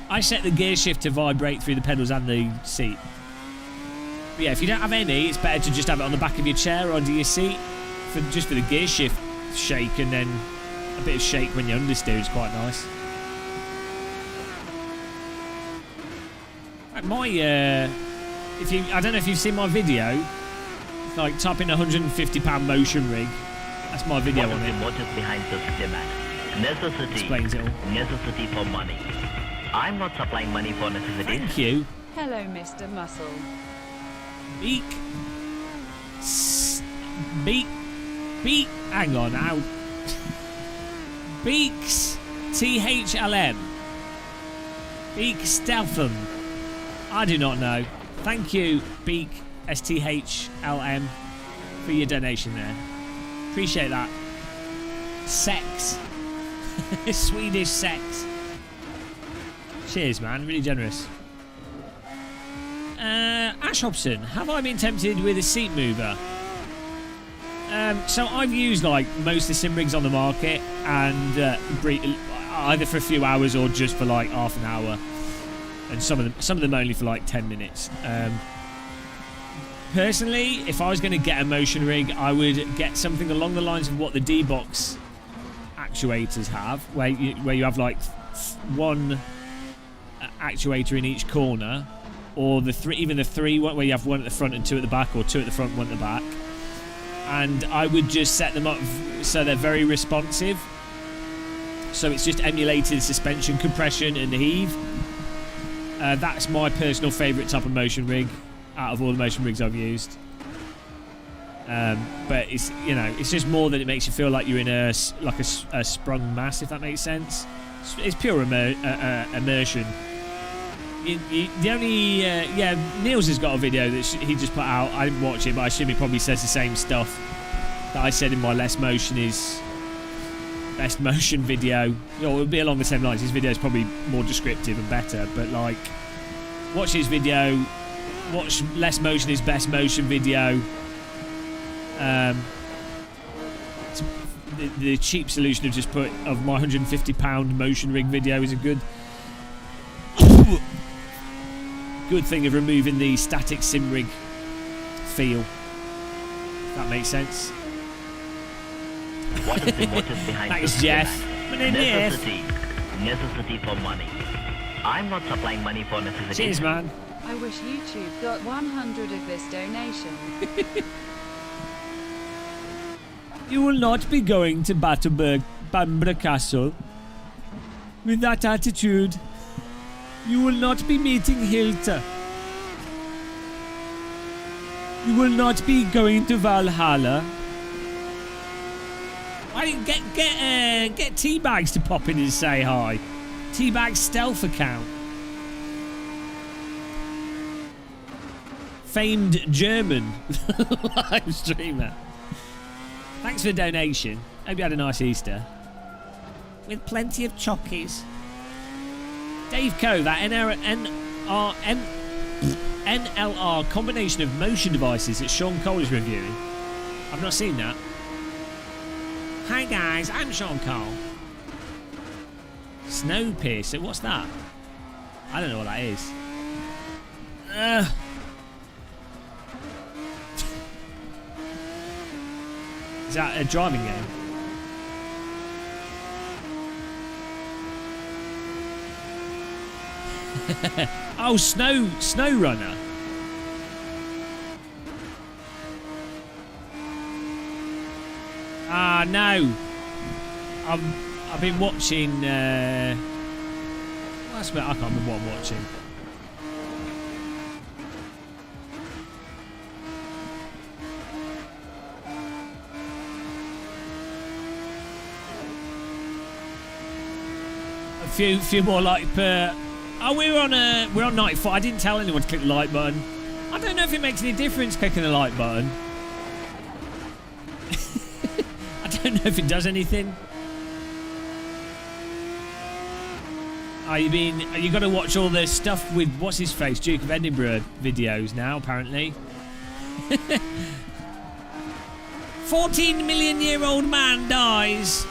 I set the gear shift to vibrate through the pedals and the seat. But yeah, if you don't have any, it's better to just have it on the back of your chair or under your seat, just for the gear shift shake, and then a bit of shake when you understeer is quite nice. Like I don't know if you've seen my video. It's like type in £150 motion rig. That's my video on it. The motive behind this demand. Necessity. Explains it all. Necessity for money. I'm not supplying money for necessity. Thank you. Hello, Mr. Muscle. Beak. Beak. Hang on now. Beaks. THLM. Beak Steltham. I do not know. Thank you, Beak STHLM, for your donation there. Appreciate that. Sex. Swedish sex. Cheers, man. Really generous. Ash Hobson. Have I been tempted with a seat mover? So I've used like most of the sim rigs on the market, and either for a few hours or just for like half an hour, and some of them only for like 10 minutes. Personally, if I was going to get a motion rig, I would get something along the lines of what the D-Box actuators have, where you have like one actuator in each corner, or even the three, where you have one at the front and two at the back, or two at the front, one at the back. And I would just set them up so they're very responsive. So it's just emulated suspension compression and heave. That's my personal favourite type of motion rig out of all the motion rigs I've used. But it's, you know, it's just more that it makes you feel like you're in a sprung mass, if that makes sense. It's pure immersion. The only Niels has got a video that he just put out. I didn't watch it, but I assume he probably says the same stuff that I said in my best motion video. You know, it would be along the same lines. His video is probably more descriptive and better, but like, watch his video, watch Less Motion, his best motion video. The cheap solution of just put of my £150 motion rig video is a good thing of removing the static sim rig feel. If that makes sense. What is the motive behind Thanks, this Jeff. Necessity for money. I'm not supplying money for necessity. Cheers, man. I wish YouTube got 100 of this donation. You will not be going to Bamburgh Castle with that attitude. You will not be meeting Hilda. You will not be going to Valhalla. Why didn't get Teabags to pop in and say hi? Teabag's stealth account. Famed German live streamer. Thanks for the donation. Hope you had a nice Easter. With plenty of chockies. Dave Coe, that NLR combination of motion devices that Sean Cole is reviewing. I've not seen that. Hi guys, I'm Sean Cole. Snowpiercer, what's that? I don't know what that is. Is that a driving game? Oh, Snow Runner. Ah, no. I've been watching. I can't remember what I'm watching. A few more like per. Oh, we're on 94. I didn't tell anyone to click the like button. I don't know if it makes any difference clicking the like button. I don't know if it does anything. You got to watch all the stuff with what's his face, Duke of Edinburgh videos now apparently. 14-million-year-old man dies.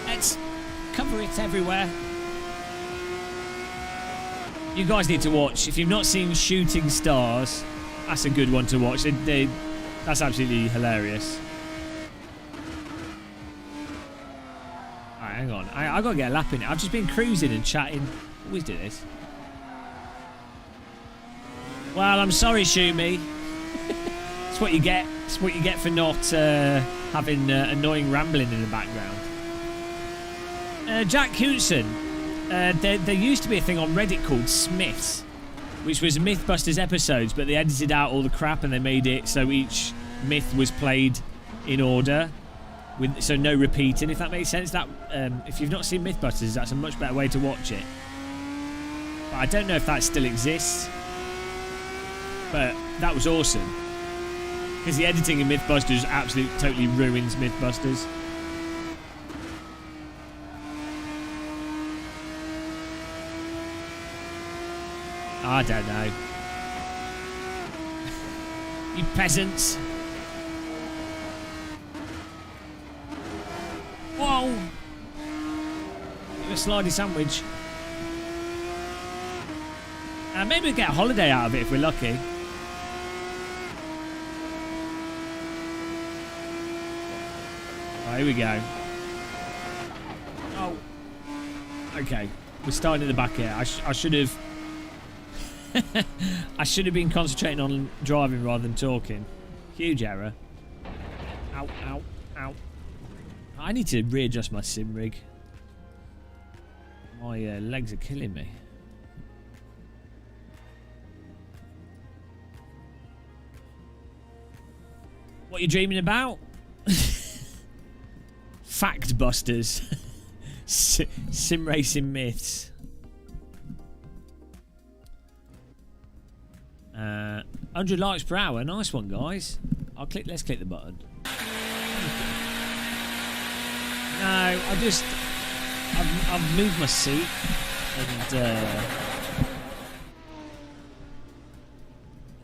Let's cover it everywhere. You guys need to watch. If you've not seen Shooting Stars, that's a good one to watch. That's absolutely hilarious. Alright, hang on. I got to get a lap in it. I've just been cruising and chatting. Always do this. Well, I'm sorry, Shumi. It's what you get. It's what you get for not having annoying rambling in the background. Jack Houston. There used to be a thing on Reddit called Smiths, which was Mythbusters episodes, but they edited out all the crap and they made it so each myth was played in order. So no repeating, if that makes sense. That if you've not seen Mythbusters, that's a much better way to watch it. But I don't know if that still exists. But that was awesome. Because the editing in Mythbusters absolutely totally ruins Mythbusters. I don't know. You peasants. Whoa! You're a slidey sandwich. Maybe we'll get a holiday out of it if we're lucky. Oh, here we go. Oh. Okay. We're starting at the back here. I should have... I should have been concentrating on driving rather than talking. Huge error. Ow, ow, ow. I need to readjust my sim rig. My legs are killing me. What are you dreaming about? Fact busters. Sim racing myths. 100 likes per hour. Nice one, guys. Let's click the button. No, I've moved my seat and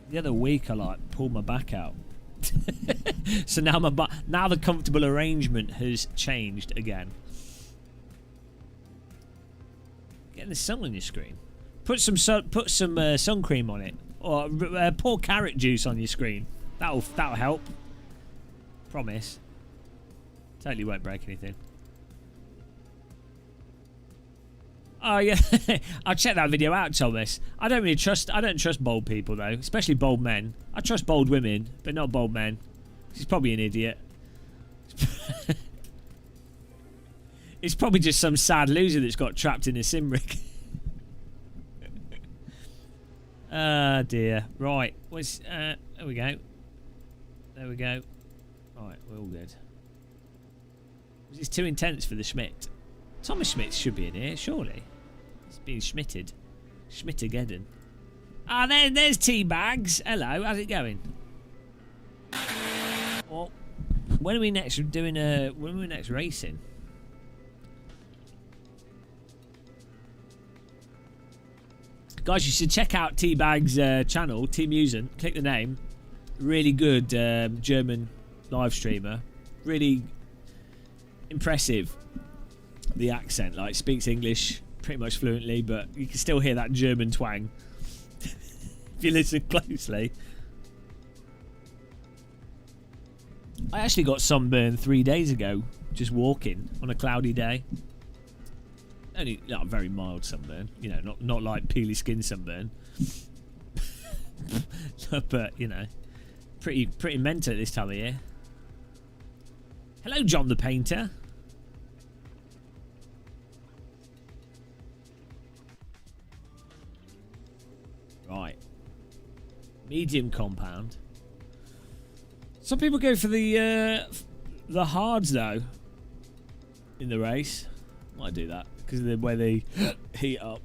the other week I pulled my back out. So now now the comfortable arrangement has changed again. Getting the sun on your screen. Put some sun cream on it, or pour carrot juice on your screen. That'll help. Promise. Totally won't break anything. Oh yeah, I'll check that video out, Thomas. I don't trust bold people though, especially bold men. I trust bold women, but not bold men. He's probably an idiot. It's probably just some sad loser that's got trapped in a sim rig. Ah dear. Right. There we go. There we go. Right, we're all good. It's too intense for the Schmidt. Thomas Schmidt should be in here, surely. He's being schmitted. Schmittageddon. Ah, there's Teabags. Hello, how's it going? Well, when are we next doing when are we next racing? Guys, you should check out Teabag's channel, Team Usen. Click the name. Really good German live streamer. Really impressive. The accent, like, speaks English pretty much fluently, but you can still hear that German twang if you listen closely. I actually got sunburned 3 days ago, just walking on a cloudy day. Only not very mild sunburn, you know, not like peely skin sunburn, but you know, pretty mental at this time of year. Hello, John the Painter. Right. Medium compound. Some people go for the hards though in the race. Might do that because of the way they heat up.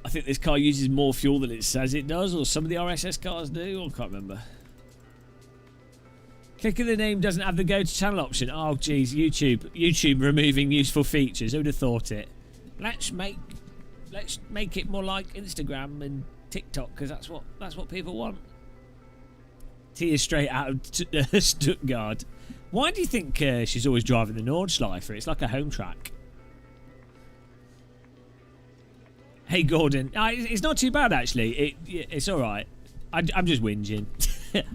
I think this car uses more fuel than it says it does, or some of the RSS cars do. I can't remember. Clicking the name doesn't have the go to channel option. Oh geez, YouTube removing useful features. Who'd have thought it? Let's make it more like Instagram and TikTok, because that's what people want. Tia straight out of Stuttgart. Why do you think she's always driving the Nordschleifer? It's like a home track. Hey Gordon, it's not too bad actually. It's all right. I'm just whinging.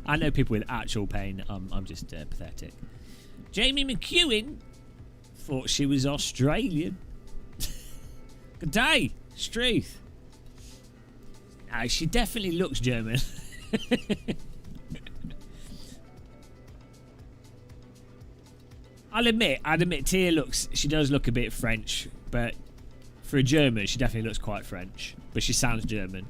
I know people with actual pain. I'm just pathetic. Jamie McEwen thought she was Australian. Good day, Struth. She definitely looks German. I'd admit Tia she does look a bit French, but for a German, she definitely looks quite French, but she sounds German.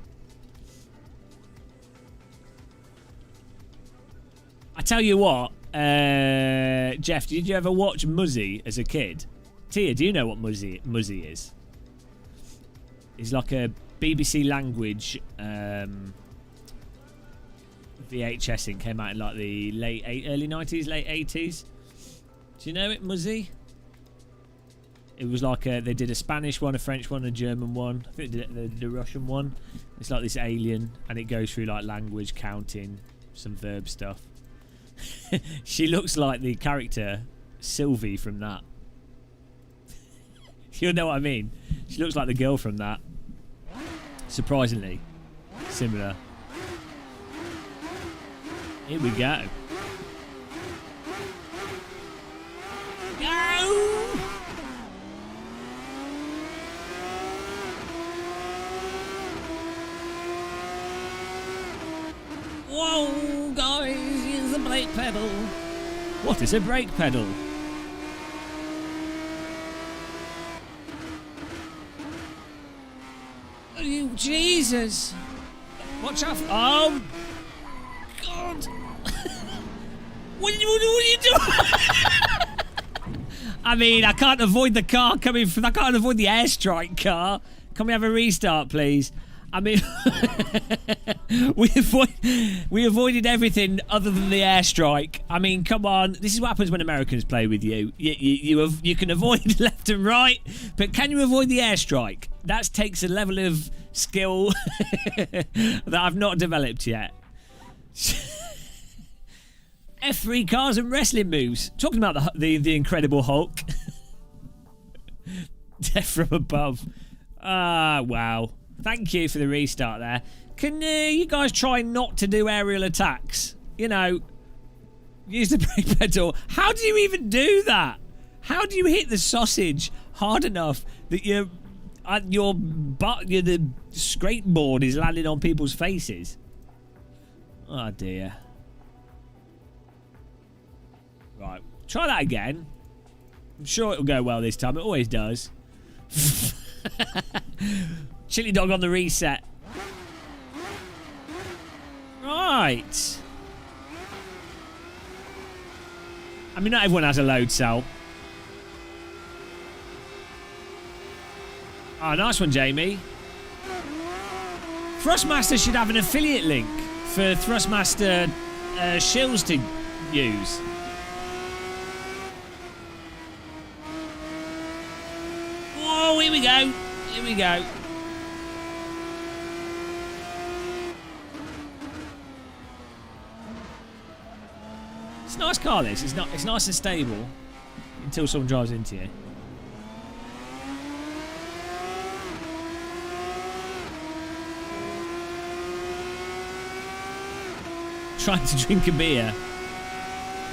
I tell you what, Jeff, did you ever watch Muzzy as a kid? Tia, do you know what Muzzy is? It's like a BBC language VHS thing, came out in like the early 90s, late 80s. Do you know it, Muzzy? It was like they did a Spanish one, a French one, a German one. I think they did a Russian one. It's like this alien, and it goes through like language, counting, some verb stuff. She looks like the character Sylvie from that. You'll know what I mean. She looks like the girl from that. Surprisingly similar. Here we go. Go! Whoa, guys, here's the brake pedal. What is a brake pedal? Oh, Jesus. Watch out. Oh, God. What are you doing? I mean, I can't avoid the car coming from... I can't avoid the airstrike car. Can we have a restart, please? I mean, we avoided everything other than the airstrike. I mean, come on. This is what happens when Americans play with you. You can avoid left and right, but can you avoid the airstrike? That takes a level of skill that I've not developed yet. F3 cars and wrestling moves. Talking about the Incredible Hulk. Death from above. Ah, wow. Thank you for the restart there. Can you guys try not to do aerial attacks? You know, use the brake pedal. How do you even do that? How do you hit the sausage hard enough that the skateboard is landing on people's faces? Oh dear. Right, try that again. I'm sure it'll go well this time. It always does. Chili dog on the reset. Right. I mean, not everyone has a load cell. Oh, nice one, Jamie. Thrustmaster should have an affiliate link for Thrustmaster shills to use. Whoa, here we go. Here we go. It's a nice car, this. It's nice and stable until someone drives into you. Trying to drink a beer.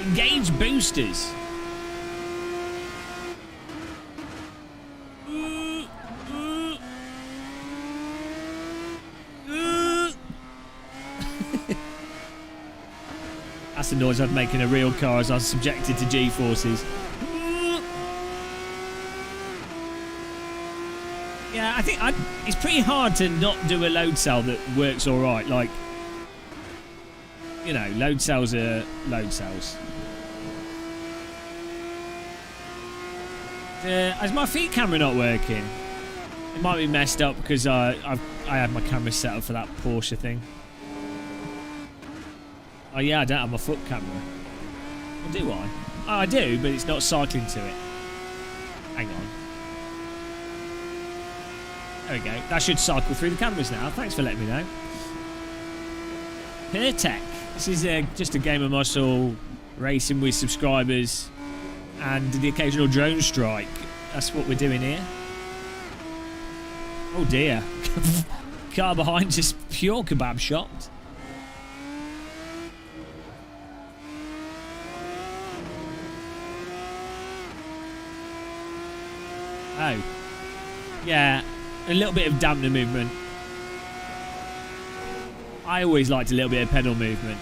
Engage boosters. That's the noise I'd make in a real car as I was subjected to G-forces. Yeah, I think it's pretty hard to not do a load cell that works alright. Like, you know, load cells are load cells. Is my feet camera not working? It might be messed up because I had my camera set up for that Porsche thing. Oh yeah, I don't have my foot camera. Or do I? Oh, I do, but it's not cycling to it. Hang on. There we go. That should cycle through the cameras now. Thanks for letting me know. Peer Tech. This is just a game of muscle, racing with subscribers, and the occasional drone strike. That's what we're doing here. Oh dear. Car behind just pure kebab shot. Oh. Yeah, a little bit of dampener movement. I always liked a little bit of pedal movement.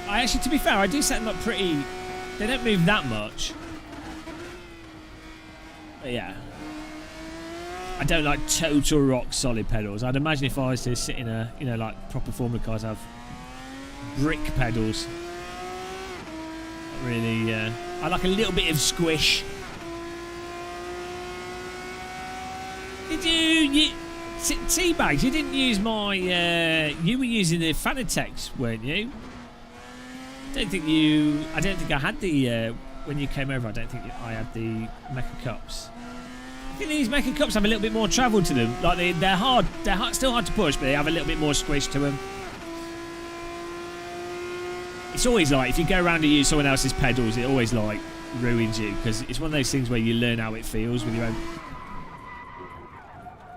I actually, to be fair, I do set them up pretty... They don't move that much. But yeah. I don't like total rock solid pedals. I'd imagine if I was to sit in a, you know, like proper Formula cars have brick pedals. Not really. I like a little bit of squish. Did you Teabags? You didn't use my. You were using the Fanatec's, weren't you? I don't think I had the. When you came over, I don't think I had the Mecha Cups. I think these Mecha Cups have a little bit more travel to them. Like they're hard. Still hard to push, but they have a little bit more squish to them. It's always like if you go around and use someone else's pedals, it always like ruins you because it's one of those things where you learn how it feels with your own.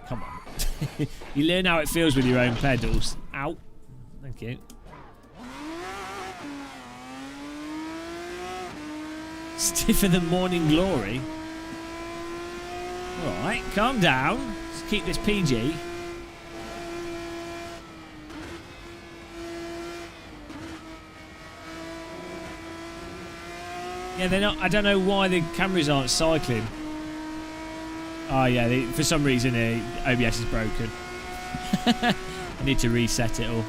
Come on, you learn how it feels with your own pedals. Ow! Thank you. Stiffer than morning glory. Alright, calm down. Let's keep this PG. Yeah, they're not. I don't know why the cameras aren't cycling. Oh yeah, for some reason OBS is broken. I need to reset it all.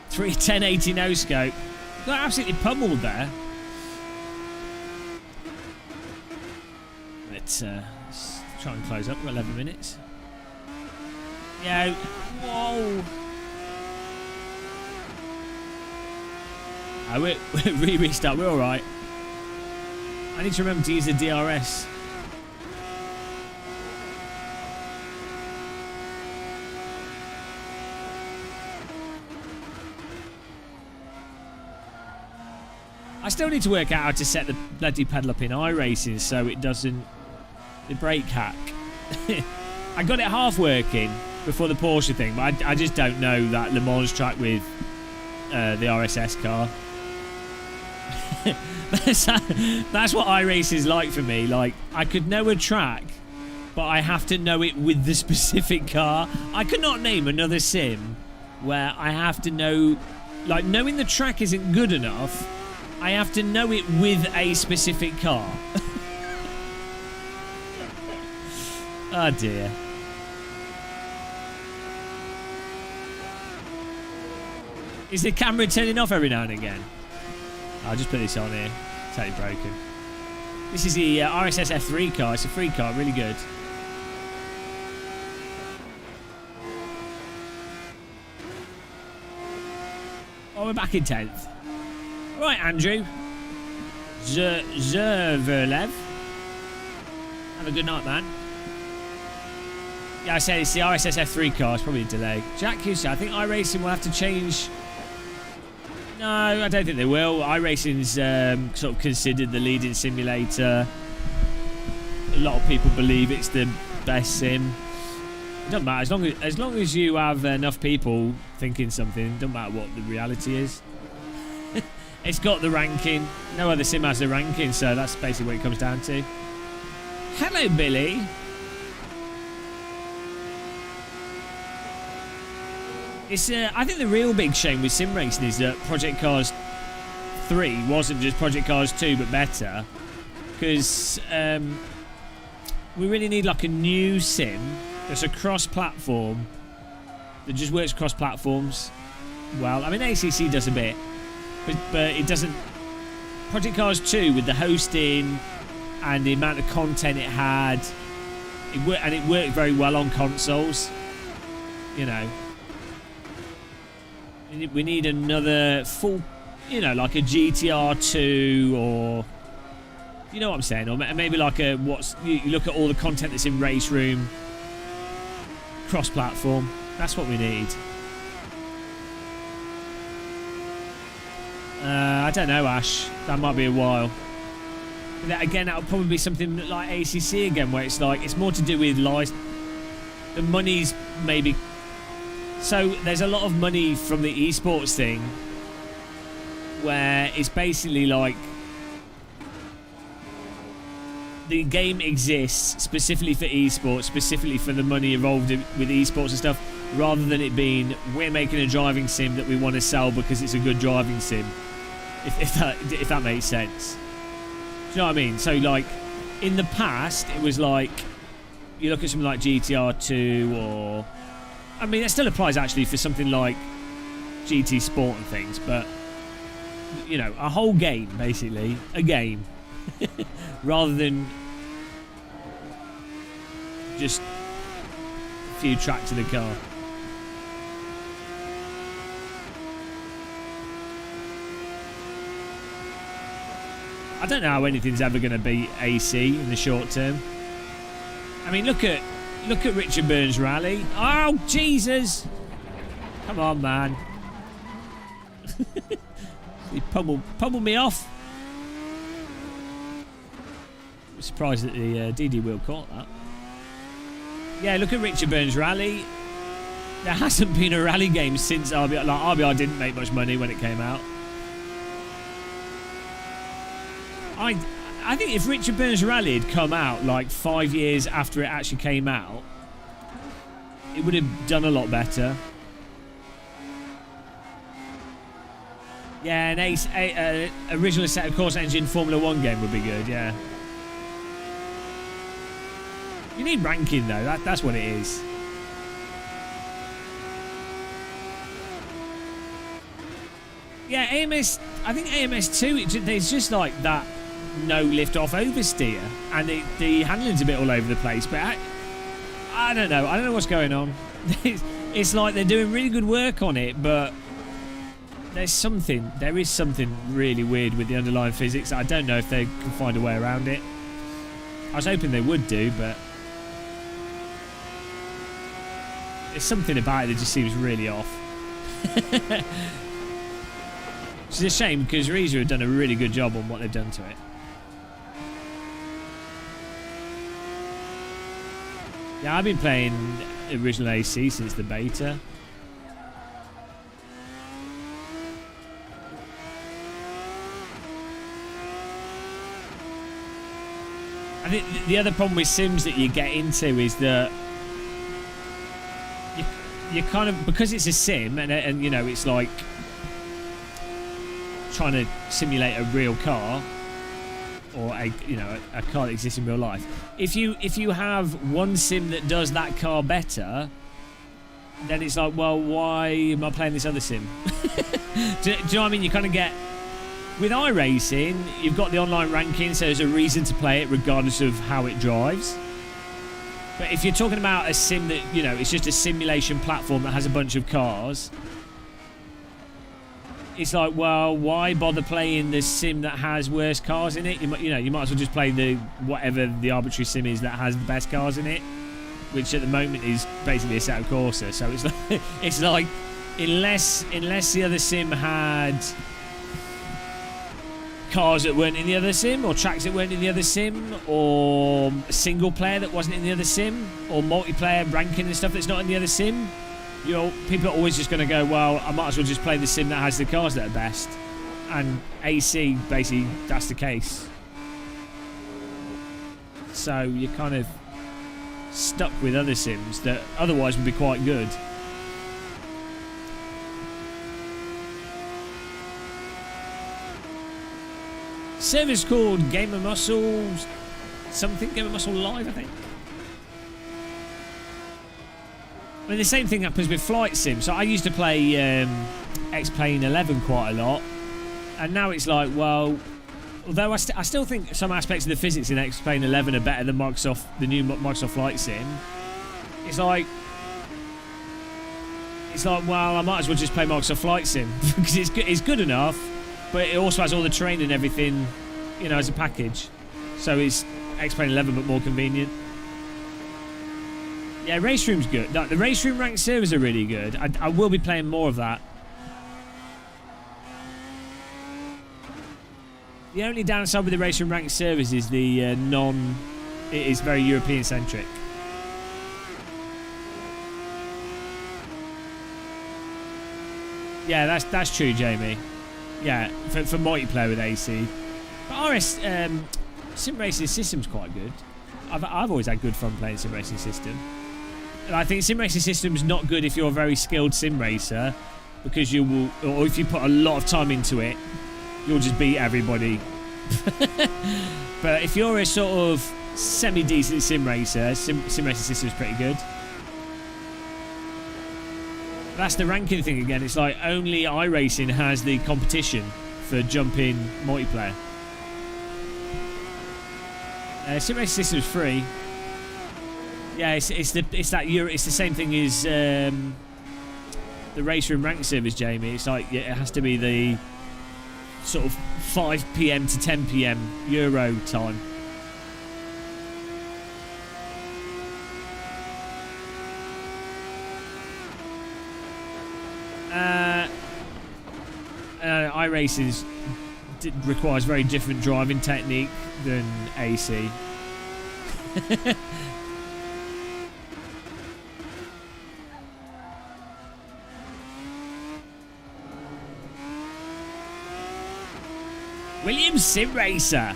Three 1080 no scope. Got absolutely pummeled there. Let's try and close up. We've got 11 minutes. Yeah. Whoa. We restart. We're all right. I need to remember to use the DRS. I still need to work out how to set the bloody pedal up in iRacing so it doesn't... the brake hack. I got it half working before the Porsche thing, but I just don't know that Le Mans track with the RSS car. That's what iRace is like for me. Like, I could know a track, but I have to know it with the specific car. I could not name another sim where I have to know... like, knowing the track isn't good enough... I have to know it with a specific car. Oh dear. Is the camera turning off every now and again? I'll just put this on here. Totally broken. This is the RSS F3 car. It's a free car, really good. Oh, we're back in 10th. Right, Andrew. Zerverlev. Have a good night, man. Yeah, I said it's the RSS F3 car. It's probably a delay. Jack Husey, I think iRacing will have to change. No, I don't think they will. iRacing's sort of considered the leading simulator. A lot of people believe it's the best sim. It doesn't matter. As long as you have enough people thinking something, it doesn't matter what the reality is. It's got the ranking. No other sim has the ranking, so that's basically what it comes down to. Hello, Billy. It's I think the real big shame with sim racing is that Project Cars 3 wasn't just Project Cars 2 but better, because we really need like a new sim that's a cross-platform that just works across platforms. Well, I mean ACC does a bit, but it doesn't. Project Cars 2 with the hosting and the amount of content it had, it worked very well on consoles. You know. We need another full, you know, like a GTR2 or, you know what I'm saying, or maybe like a you look at all the content that's in Race Room, cross-platform. That's what we need. I don't know, Ash. That might be a while. But that, again, that'll probably be something like ACC again, where it's like it's more to do with the money's maybe. So there's a lot of money from the esports thing where it's basically like the game exists specifically for esports, specifically for the money involved with esports and stuff, rather than it being we're making a driving sim that we want to sell because it's a good driving sim, if that makes sense. Do you know what I mean? So like in the past it was like you look at something like GTR2 or... I mean, that still applies actually for something like GT Sport and things, but, you know, a whole game, basically. A game. Rather than just a few tracks in the car. I don't know how anything's ever going to beat AC in the short term. I mean, look at Richard Burns' rally. Oh, Jesus! Come on, man. He pummeled me off. I'm surprised that the DD wheel caught that. Yeah, look at Richard Burns' rally. There hasn't been a rally game since RBI. Like, RBI didn't make much money when it came out. I think if Richard Burns' rally had come out like 5 years after it actually came out, it would have done a lot better. Yeah, an original Assetto Corsa engine Formula 1 game would be good, yeah. You need ranking though, that's what it is. Yeah, AMS, I think AMS2, there's just like that no lift off oversteer, and the handling's a bit all over the place, but I don't know what's going on. It's like they're doing really good work on it, but there is something really weird with the underlying physics. I don't know if they can find a way around it. I was hoping they would do, but there's something about it that just seems really off. Which is a shame, because Reza have done a really good job on what they've done to it. Yeah, I've been playing original AC since the beta. I think the other problem with Sims that you get into is that you kind of, because it's a sim and you know, it's like trying to simulate a real car, or a car that exists in real life. If you have one sim that does that car better, then it's like, well, why am I playing this other sim? do you know what I mean? You kind of get, with iRacing, you've got the online ranking, so there's a reason to play it regardless of how it drives. But if you're talking about a sim that, you know, it's just a simulation platform that has a bunch of cars, it's like, well, why bother playing the sim that has worse cars in it? You might as well just play the whatever the arbitrary sim is that has the best cars in it, which at the moment is basically Assetto Corsa. So it's like unless the other sim had cars that weren't in the other sim, or tracks that weren't in the other sim, or single player that wasn't in the other sim, or multiplayer ranking and stuff that's not in the other sim, you know, people are always just going to go, well, I might as well just play the sim that has the cars that are best. And AC, basically, that's the case. So you're kind of stuck with other sims that otherwise would be quite good. Server's called Gamer Muscle something, Gamer Muscle Live, I think. I mean, the same thing happens with Flight Sim. So I used to play X-Plane 11 quite a lot, and now it's like, well, although I still think some aspects of the physics in X-Plane 11 are better than the new Microsoft Flight Sim. It's like, well, I might as well just play Microsoft Flight Sim because it's good enough, but it also has all the terrain and everything, you know, as a package. So it's X-Plane 11 but more convenient. Yeah, Race Room's good. The Race Room ranked servers are really good. I will be playing more of that. The only downside with the Race Room ranked servers is the it is very European centric. Yeah, that's true, Jamie. Yeah, for multiplayer with AC. But Sim Racing System's quite good. I've always had good fun playing Sim Racing System. And I think Sim Racing System's not good if you're a very skilled sim racer, because you will, or if you put a lot of time into it, you'll just beat everybody. But if you're a sort of semi-decent sim racer. Sim racer system is pretty good. That's the ranking thing again. It's like only iRacing has the competition for jumping multiplayer. Sim racer system is free. Yeah, it's the same thing as the Racer and Rank service, Jamie. It's like it has to be the sort of 5 PM to 10 PM Euro time. iRacing requires very different driving technique than AC. Williams Sim Racer.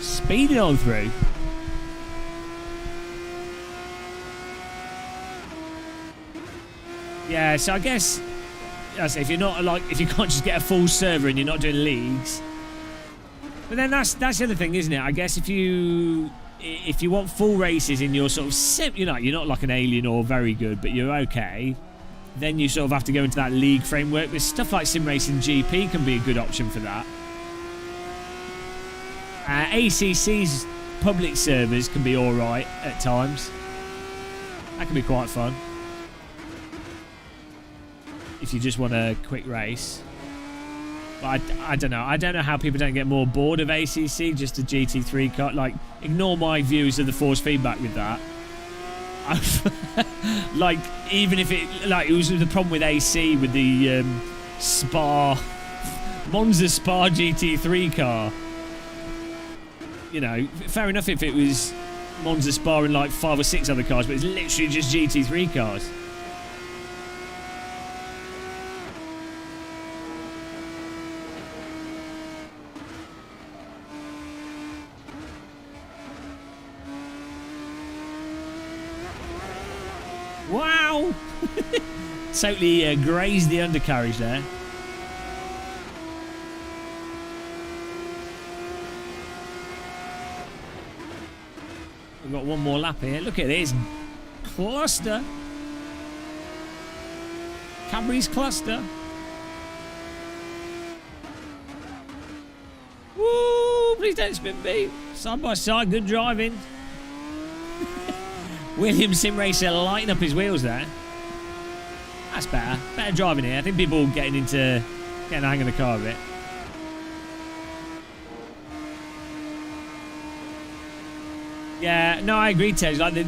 Speeding on through. Yeah, so I guess if you're not if you can't just get a full server and you're not doing leagues. But then that's the other thing, isn't it? I guess if you want full races in your sort of you're not like an alien or very good, but you're okay. Then you sort of have to go into that league framework. With stuff like Sim Racing GP can be a good option for that. ACC's public servers can be alright at times. That can be quite fun. If you just want a quick race. But I don't know. I don't know how people don't get more bored of ACC, just a GT3 car. Like, ignore my views of the force feedback with that. Like, even if it was the problem with AC with the Monza Spa GT3 car. You know, fair enough if it was Monza Spa and like 5 or 6 other cars, but it's literally just GT3 cars. Wow! Totally grazed the undercarriage there. We've got one more lap here. Look at this cluster. Cadbury's cluster. Woo! Please don't spin me. Side by side, good driving. Williams Sim Racer lighting up his wheels there. That's better. Better driving here. I think people getting the hang of the car a bit. Yeah, no, I agree, Tej. Like you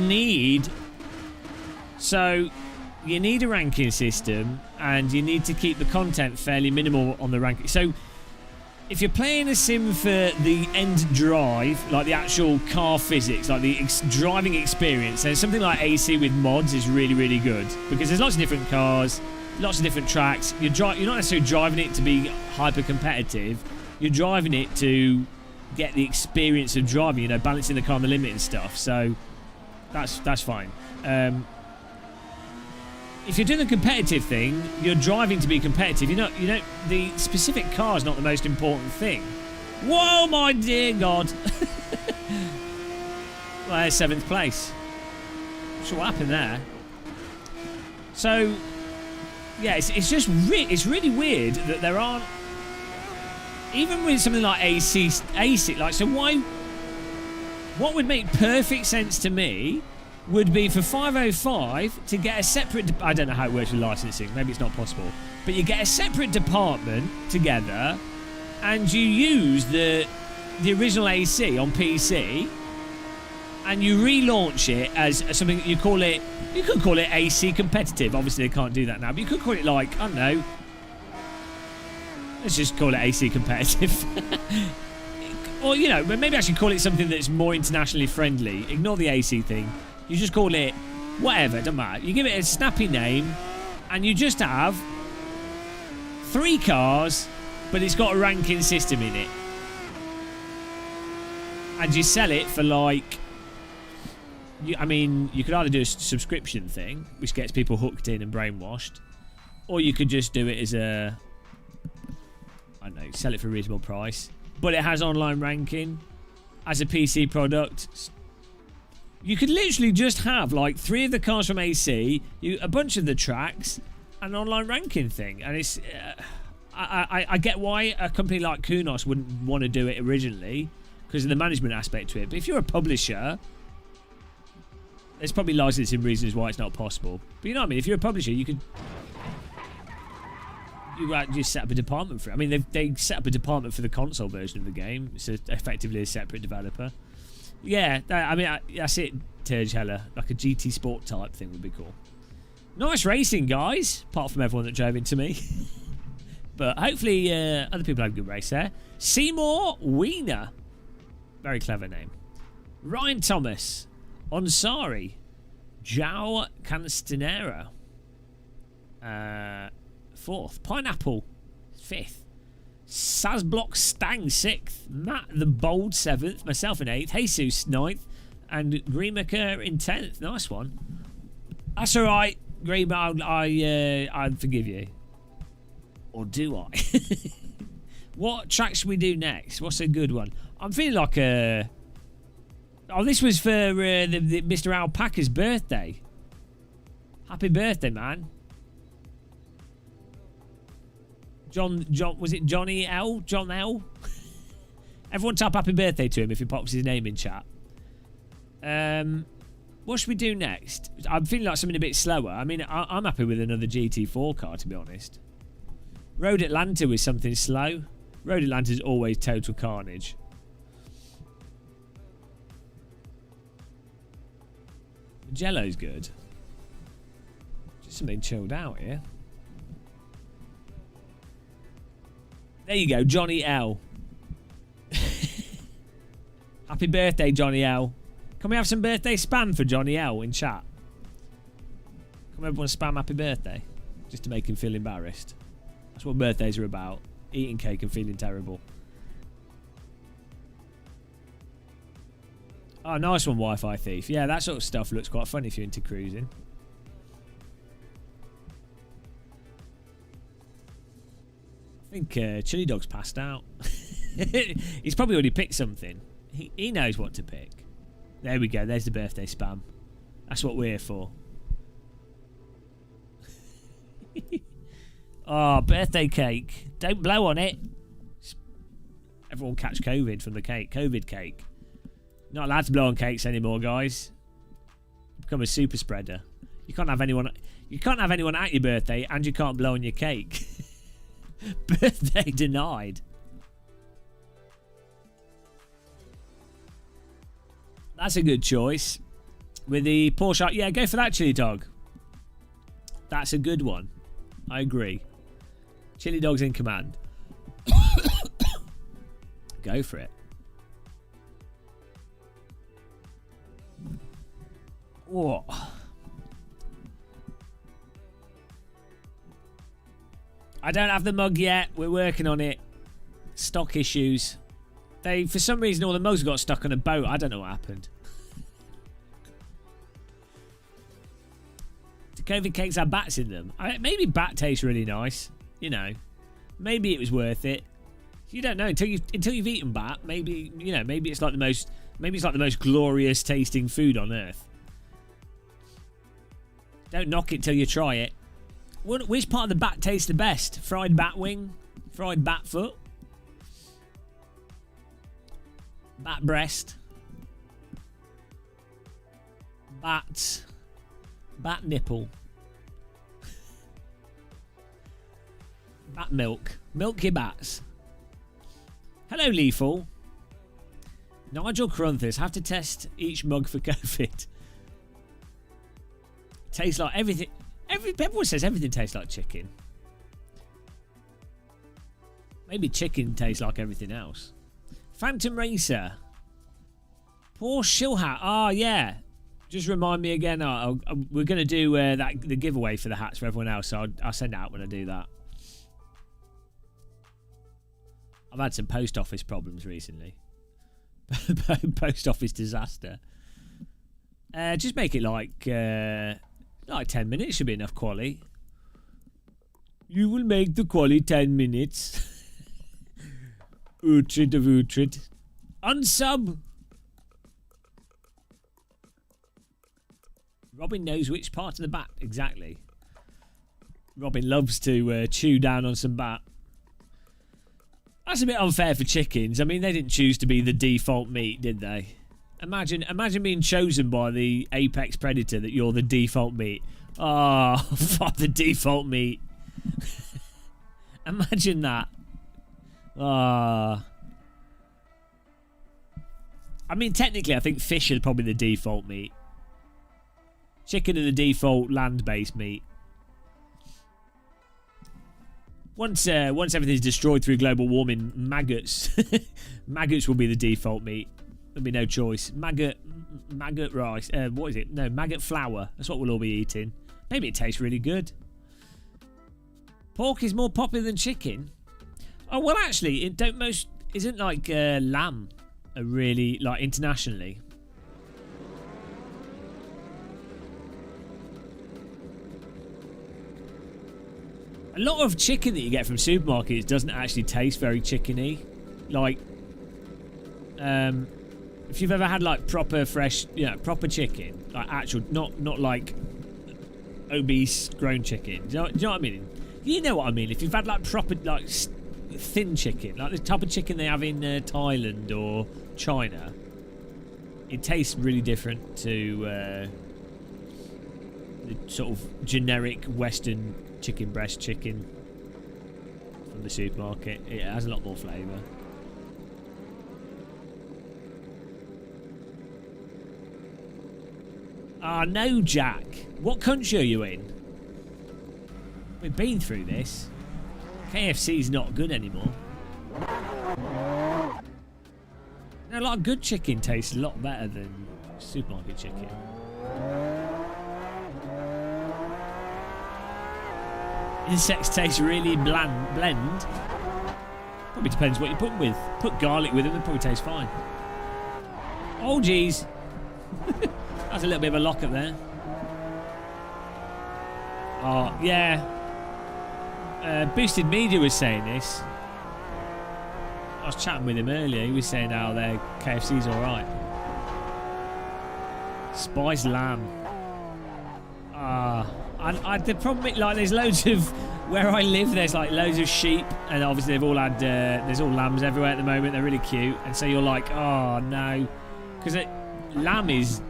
need a ranking system, and you need to keep the content fairly minimal on the ranking. So if you're playing a sim for the end drive, like the actual car physics, like the driving experience, then something like AC with mods is really, really good, because there's lots of different cars, lots of different tracks. You're not necessarily driving it to be hyper competitive. You're driving it to get the experience of driving, you know, balancing the car on the limit and stuff. So that's fine. If you're doing the competitive thing, you're driving to be competitive. The specific car is not the most important thing. Whoa, my dear God! Well, there's 7th place. So what happened there? So yeah, it's really weird that there aren't. Even with something like AC, like, so what would make perfect sense to me would be for 505 to get a separate, I don't know how it works with licensing, maybe it's not possible, but you get a separate department together and you use the original AC on PC and you relaunch it as something, you could call it AC competitive. Obviously they can't do that now, but you could call it, like, I don't know, let's just call it AC competitive. Or, you know, maybe I should call it something that's more internationally friendly. Ignore the AC thing. You just call it whatever, doesn't matter. You give it a snappy name, and you just have 3 cars, but it's got a ranking system in it. And you sell it for, like, you could either do a subscription thing, which gets people hooked in and brainwashed, or you could just do it as a, I don't know, sell it for a reasonable price. But it has online ranking. as a PC product. You could literally just have like 3 of the cars from AC, a bunch of the tracks, an online ranking thing, and it's. I get why a company like Kunos wouldn't want to do it originally because of the management aspect to it. But if you're a publisher, there's probably licensing reasons why it's not possible. But you know what I mean? If you're a publisher, you could. You just set up a department for it. I mean, they set up a department for the console version of the game. It's effectively a separate developer. Yeah, that's it, Turge Heller. Like a GT Sport type thing would be cool. Nice racing, guys. Apart from everyone that drove into me. But hopefully other people have a good race there. Seymour Wiener. Very clever name. Ryan Thomas. Onsari. João Canstanero. 4th. Pineapple. 5th. Sazblock Stang 6th. Matt the Bold 7th. Myself in 8th. Jesus 9th. And Greenmaker in 10th. Nice one. That's alright. Greenmaker, I forgive you. Or do I? What track should we do next? What's a good one? I'm feeling like a... Oh, this was for the Mr. Alpaca's birthday. Happy birthday, man. John, was it Johnny L? John L? Everyone type happy birthday to him if he pops his name in chat. What should we do next? I'm feeling like something a bit slower. I mean, I'm happy with another GT4 car, to be honest. Road Atlanta was something slow. Road Atlanta is always total carnage. Jello's good. Just something chilled out here. There you go, Johnny L. Happy birthday, Johnny L. Can we have some birthday spam for Johnny L in chat? Can everyone spam happy birthday? Just to make him feel embarrassed. That's what birthdays are about. Eating cake and feeling terrible. Oh, nice one, Wi-Fi Thief. Yeah, that sort of stuff looks quite fun if you're into cruising. I think Chili Dog's passed out. He's probably already picked something. He knows what to pick. There we go. There's the birthday spam. That's what we're here for. Oh, birthday cake. Don't blow on it. Everyone catch COVID from the cake. COVID cake. Not allowed to blow on cakes anymore, guys. Become a super spreader. You can't have anyone at your birthday and you can't blow on your cake. Birthday denied. That's a good choice. With the Porsche, yeah, go for that, Chili Dog. That's a good one. I agree. Chili Dog's in command. Go for it. Whoa. I don't have the mug yet. We're working on it. Stock issues. For some reason, all the mugs got stuck on a boat. I don't know what happened. Do COVID cakes have bats in them? Maybe bat tastes really nice. You know, maybe it was worth it. You don't know until you've eaten bat. Maybe maybe it's like the most glorious tasting food on earth. Don't knock it till you try it. Which part of the bat tastes the best? Fried bat wing? Fried bat foot? Bat breast? Bat nipple? Bat milk? Milk your bats. Hello, Lethal. Nigel Crunthers. Have to test each mug for COVID. Tastes like everything. Everyone says everything tastes like chicken. Maybe chicken tastes like everything else. Phantom Racer. Poor Shillhat. Oh, yeah. Just remind me again. We're going to do the giveaway for the hats for everyone else. So I'll send it out when I do that. I've had some post office problems recently. Post office disaster. Just make it like 10 minutes should be enough quality. You will make the quality 10 minutes. Utrid of Utrid. Unsub. Robin knows which part of the bat, exactly. Robin loves to chew down on some bat. That's a bit unfair for chickens. I mean, they didn't choose to be the default meat, did they? Imagine being chosen by the apex predator that you're the default meat. Oh, fuck the default meat. Imagine that. Ah. I mean, technically, I think fish are probably the default meat. Chicken are the default land-based meat. Once everything's destroyed through global warming, maggots will be the default meat. There'll be no choice. Maggot rice. What is it? No, maggot flour. That's what we'll all be eating. Maybe it tastes really good. Pork is more popular than chicken. Oh well, actually, isn't like lamb a really like internationally. A lot of chicken that you get from supermarkets doesn't actually taste very chickeny. Like, if you've ever had like proper fresh, proper chicken, like actual, not like obese grown chicken. Do you know what I mean? You know what I mean. If you've had like proper like thin chicken, like the type of chicken they have in Thailand or China, it tastes really different to the sort of generic Western chicken breast chicken from the supermarket. It has a lot more flavour. Ah, no, Jack. What country are you in? We've been through this. KFC's not good anymore. Now, a lot of good chicken tastes a lot better than supermarket chicken. Insects taste really blend. Probably depends what you put them with. Put garlic with them, they probably taste fine. Oh, geez. That's a little bit of a lock up there. Oh, yeah. Boosted Media was saying this. I was chatting with him earlier. He was saying how their KFC's alright. Spiced lamb. The problem, like, there's loads of where I live. There's like loads of sheep, and obviously they've all had. There's all lambs everywhere at the moment. They're really cute, and so you're like, oh no, because lamb is,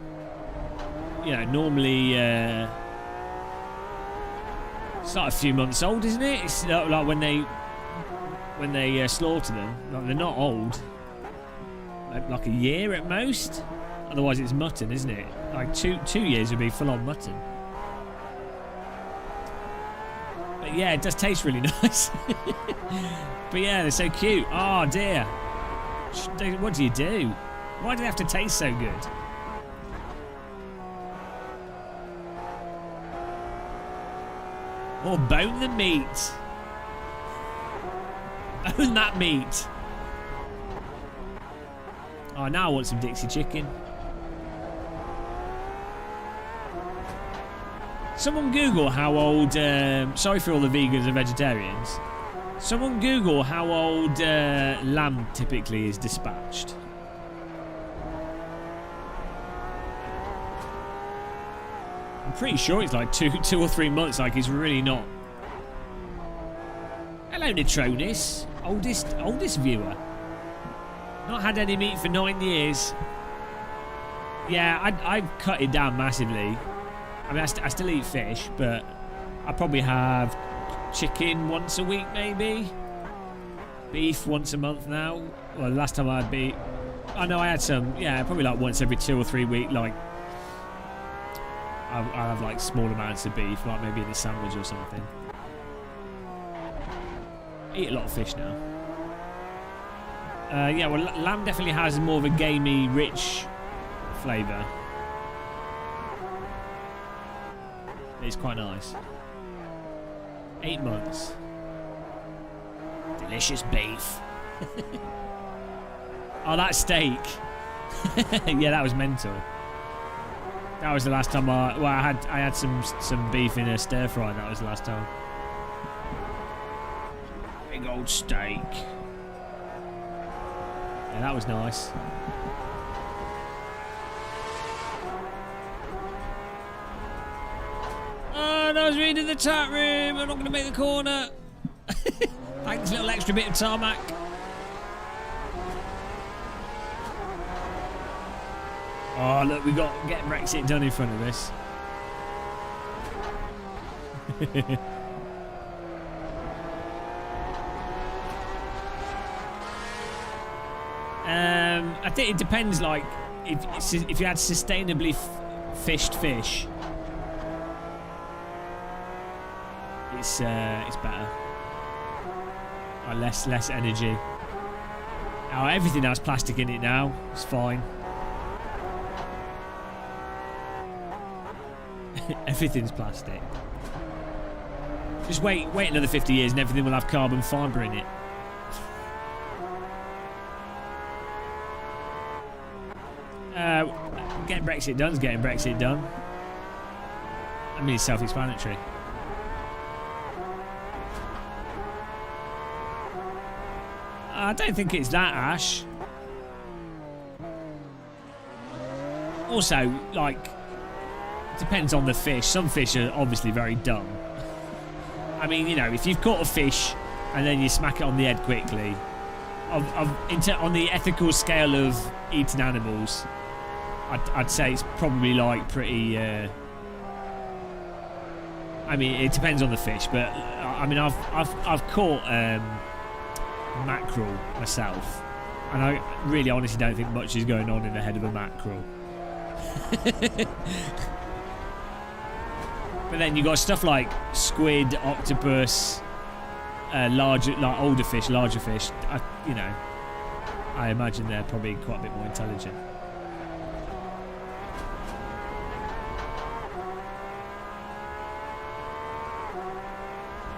normally it's like a few months old, isn't it? It's like when they slaughter them, like they're not old, like a year at most. Otherwise, it's mutton, isn't it? Like 2 years would be full-on mutton. But yeah, it does taste really nice. But yeah, they're so cute. Oh dear. What do you do? Why do they have to taste so good? Or bone the meat. Bone that meat. Oh, now I want some Dixie chicken. Someone Google how old... sorry for all the vegans and vegetarians. Someone Google how old lamb typically is dispatched. I'm pretty sure it's like two or 3 months. Like, it's really not. Hello, Netronis. Oldest viewer. Not had any meat for 9 years. Yeah, I've cut it down massively. I mean, I still eat fish, but I probably have chicken once a week, maybe. Beef once a month now. Well, the last time I had beef... I know I had some, yeah, probably like once every 2 or 3 weeks, like... I'll have like small amounts of beef, like maybe in a sandwich or something. Eat a lot of fish now. Yeah, well, lamb definitely has more of a gamey, rich flavour. It's quite nice. 8 months. Delicious beef. Oh, that steak. Yeah, that was mental. That was the last time I had some beef in a stir fry. That was the last time. Big old steak. Yeah, that was nice. was reading the chat room. I'm not going to make the corner. Thanks, little extra bit of tarmac. Oh, look, we've got Get Brexit done in front of us. I think it depends, like, if you had sustainably fished fish, it's better. Less energy. Oh, everything has plastic in it now. It's fine. Everything's plastic. Just wait another 50 years and everything will have carbon fibre in it. Getting Brexit done is getting Brexit done. I mean, it's self-explanatory. I don't think it's that, Ash. Also, like, depends on the fish. Some fish are obviously very dumb. I mean, you know, if you've caught a fish and then you smack it on the head quickly, on the ethical scale of eating animals, I'd say it's probably like pretty. I mean, it depends on the fish, but I mean, I've caught mackerel myself, and I really honestly don't think much is going on in the head of a mackerel. But then you got stuff like squid, octopus, larger, like older fish, larger fish. You know, I imagine they're probably quite a bit more intelligent.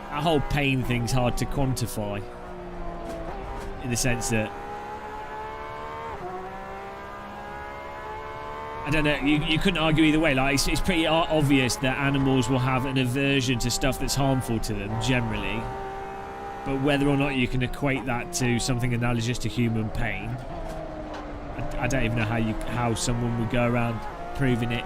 That whole pain thing's hard to quantify, in the sense that I don't know, you couldn't argue either way. Like, it's pretty obvious that animals will have an aversion to stuff that's harmful to them generally, but whether or not you can equate that to something analogous to human pain, I don't even know how someone would go around proving it.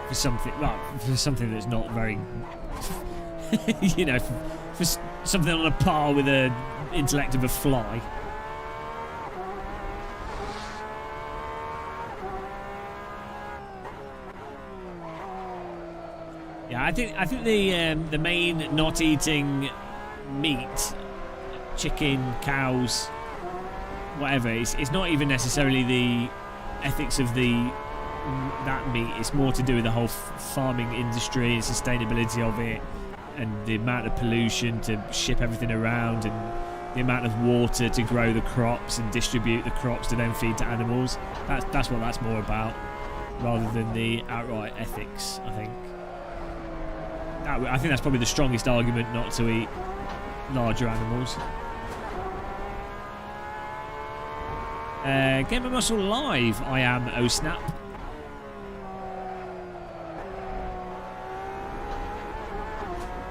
For something that's not very, you know, for something on a par with the intellect of a fly. Yeah, I think the main not eating meat, chicken, cows, whatever, it's not even necessarily the ethics of that meat. It's more to do with the whole farming industry and sustainability of it, and the amount of pollution to ship everything around, and the amount of water to grow the crops and distribute the crops to then feed to animals. That's what that's more about, rather than the outright ethics, I think. I think that's probably the strongest argument not to eat larger animals. Game of Muscle Live, I am Snap.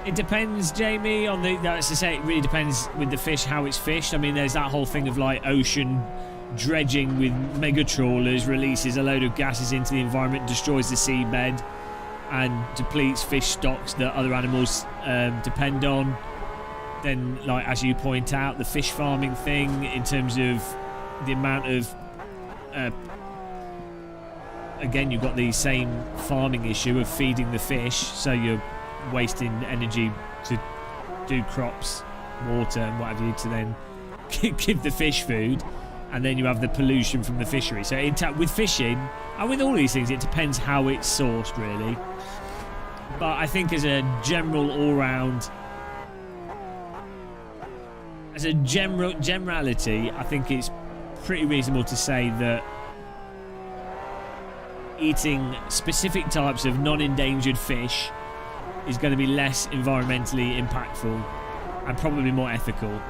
It depends, Jamie, on that's to say, it really depends with the fish, how it's fished. I mean, there's that whole thing of like ocean dredging with mega trawlers, releases a load of gases into the environment, destroys the seabed, and depletes fish stocks that other animals depend on. Then, like, as you point out, the fish farming thing, in terms of the amount of again, you've got the same farming issue of feeding the fish, so you're wasting energy to do crops, water and what have you, to then give the fish food, and then you have the pollution from the fishery. So with fishing, and with all these things, it depends how it's sourced, really. But I think as a general all-round, as a generality, I think it's pretty reasonable to say that eating specific types of non-endangered fish is going to be less environmentally impactful and probably more ethical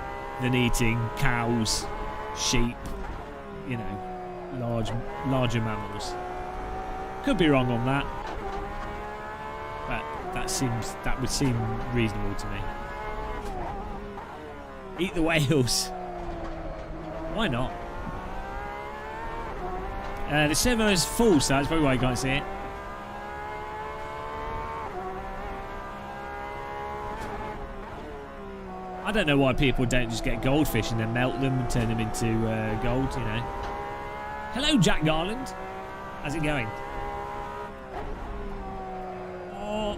than eating cows, sheep, you know, larger mammals. Could be wrong on that, but that would seem reasonable to me. Eat the whales. Why not? The server is full, so that's probably why you can't see it. don't know why people don't just get goldfish and then melt them and turn them into gold, you know. Hello, Jack Garland. How's it going? Oh.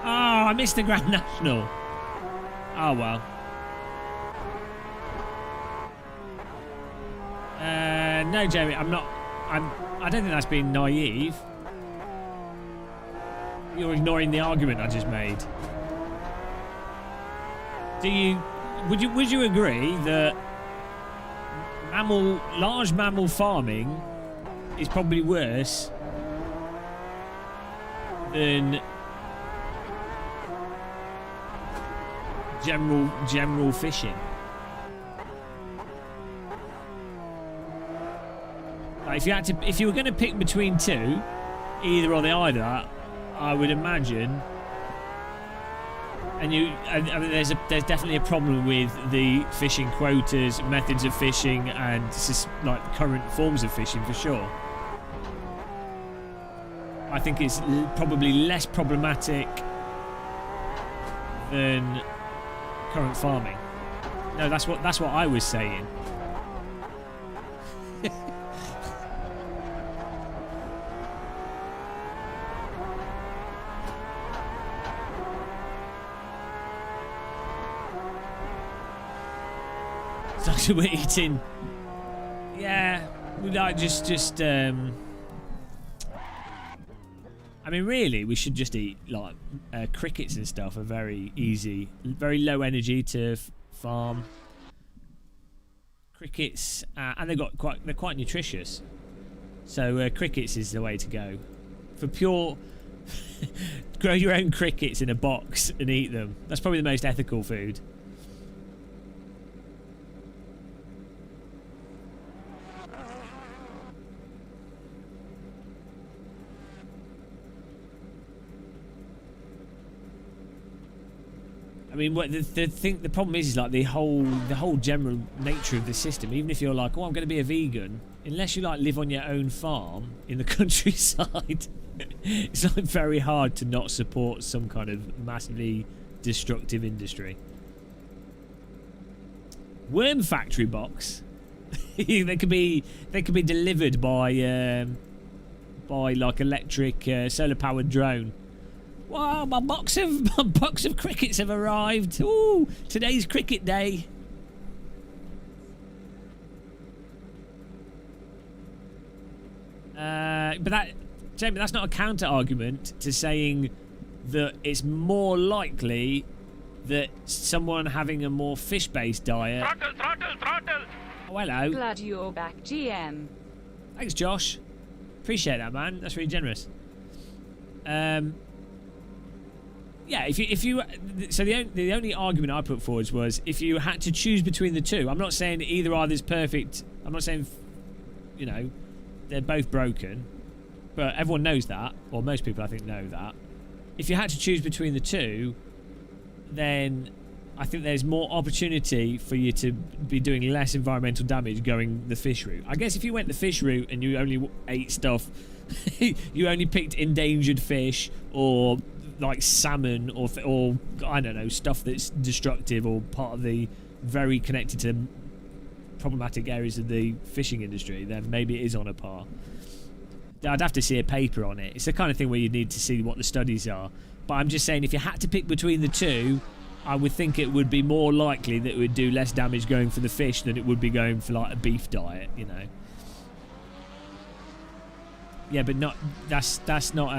Oh, I missed the Grand National. Oh, well. No, Jamie, I don't think that's being naive. You're ignoring the argument I just made. Would you agree that large mammal farming is probably worse than general fishing? Like if you were going to pick between two, either or the either, I would imagine. And I mean, there's definitely a problem with the fishing quotas, methods of fishing, and like current forms of fishing for sure. I think it's probably less problematic than current farming. No, that's what I was saying. So we're eating. Yeah, we like just. I mean, really, we should just eat like crickets and stuff. Are very easy, very low energy to farm. Crickets, and they're quite nutritious. So crickets is the way to go. For pure, grow your own crickets in a box and eat them. That's probably the most ethical food. I mean, the problem is like the whole general nature of the system. Even if you're like, oh, I'm going to be a vegan, unless you like live on your own farm in the countryside, it's like very hard to not support some kind of massively destructive industry. Worm factory box. they could be delivered by like electric solar powered drone. Wow, my box of crickets have arrived. Ooh, today's cricket day. But Jamie, that's not a counter argument to saying that it's more likely that someone having a more fish-based diet. Throttle. Oh, hello. Glad you're back, GM. Thanks, Josh. Appreciate that, man. That's really generous. Yeah, if you so the only argument I put forward was if you had to choose between the two. I'm not saying either's perfect. I'm not saying, you know, they're both broken, but everyone knows that, or most people I think know that. If you had to choose between the two, then I think there's more opportunity for you to be doing less environmental damage going the fish route. I guess if you went the fish route and you only ate stuff, you only picked endangered fish or like salmon or I don't know, stuff that's destructive or part of the very connected to problematic areas of the fishing industry, then maybe it is on a par. I'd have to see a paper on it. It's the kind of thing where you need to see what the studies are. But I'm just saying, if you had to pick between the two, I would think it would be more likely that it would do less damage going for the fish than it would be going for like a beef diet, you know. Yeah, but not that's not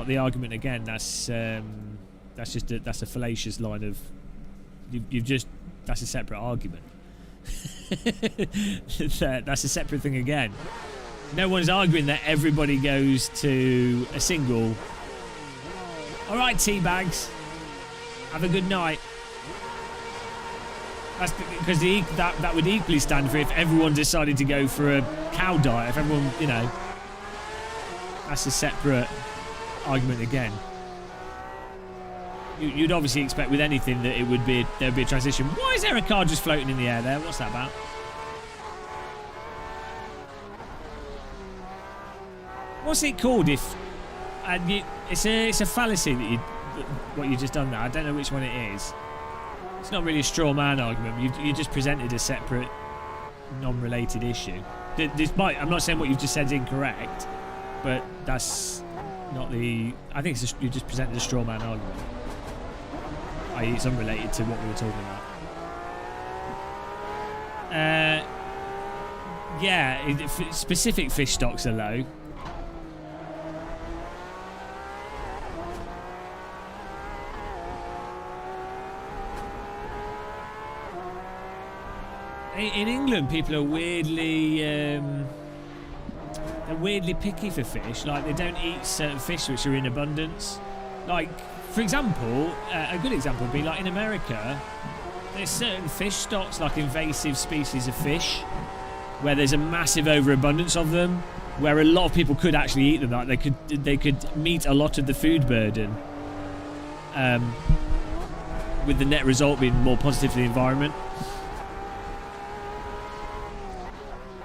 the argument again. That's a fallacious line of that's a separate argument. That's a separate thing again. No one's arguing that everybody goes to a single. All right, teabags, have a good night. That's because that would equally stand for if everyone decided to go for a cow diet. If everyone, you know, that's a separate argument again. You'd obviously expect with anything that there'd be a transition. Why is there a car just floating in the air there? What's that about? What's it called if... it's a fallacy that what you just done there. I don't know which one it is. It's not really a straw man argument. You just presented a separate, non-related issue. I'm not saying what you've just said is incorrect, but that's not the... I think you just presented a straw man argument. I.e. it's unrelated to what we were talking about. Yeah, specific fish stocks are low. In England, people are weirdly picky for fish. Like, they don't eat certain fish which are in abundance. Like, for example, a good example would be like in America, there's certain fish stocks, like invasive species of fish, where there's a massive overabundance of them, where a lot of people could actually eat them. Like, they could meet a lot of the food burden, with the net result being more positive for the environment.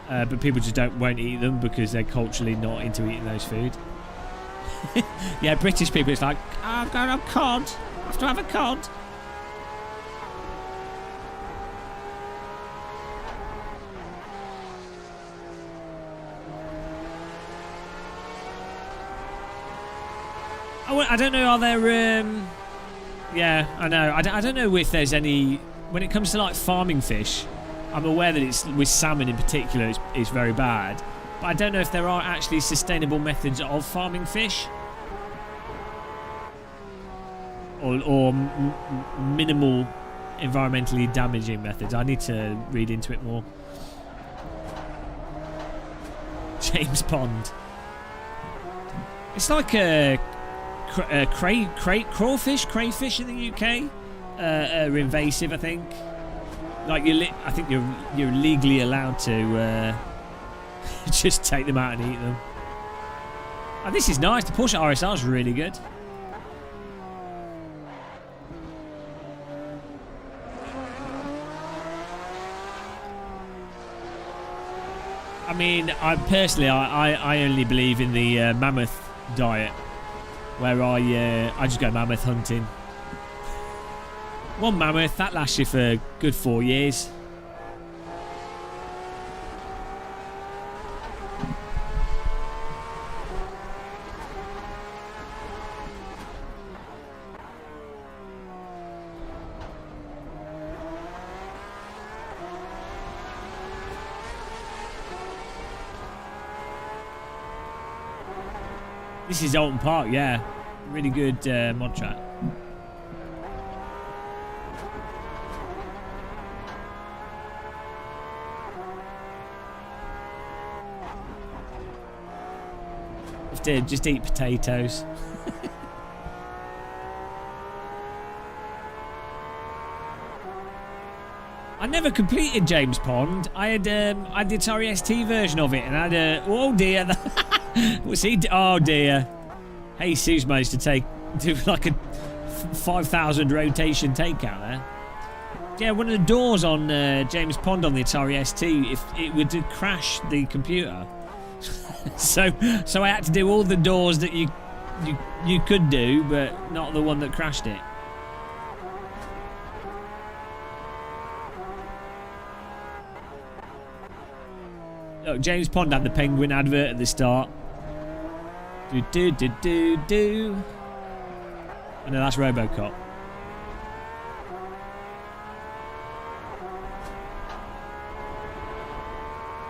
But people just won't eat them because they're culturally not into eating those food. Yeah, British people, it's like, I've got a cod. I have to have a cod. Oh, I don't know, are there... yeah, I know. I don't know if there's any... When it comes to, like, farming fish, I'm aware that it's with salmon in particular, it's very bad. But I don't know if there are actually sustainable methods of farming fish. Or minimal environmentally damaging methods. I need to read into it more. James Pond. It's like a crayfish in the UK. Are invasive, I think. Like I think you're legally allowed to just take them out and eat them. Oh, this is nice. The Porsche RSR is really good. I mean, I only believe in the mammoth diet, where I just go mammoth hunting. One mammoth, that lasts you for a good 4 years. This is Alton Park, yeah. Really good mod track. Just eat potatoes. I never completed James Pond. I did the Atari ST version of it, and I had a... Oh dear. What's he... Oh dear. Jesus managed to do like a 5,000 rotation takeout there. Yeah, one of the doors on James Pond on the Atari ST, if it would crash the computer. So I had to do all the doors that you could do, but not the one that crashed it. Look, James Pond had the penguin advert at the start. Do do do do do. Oh no, that's RoboCop.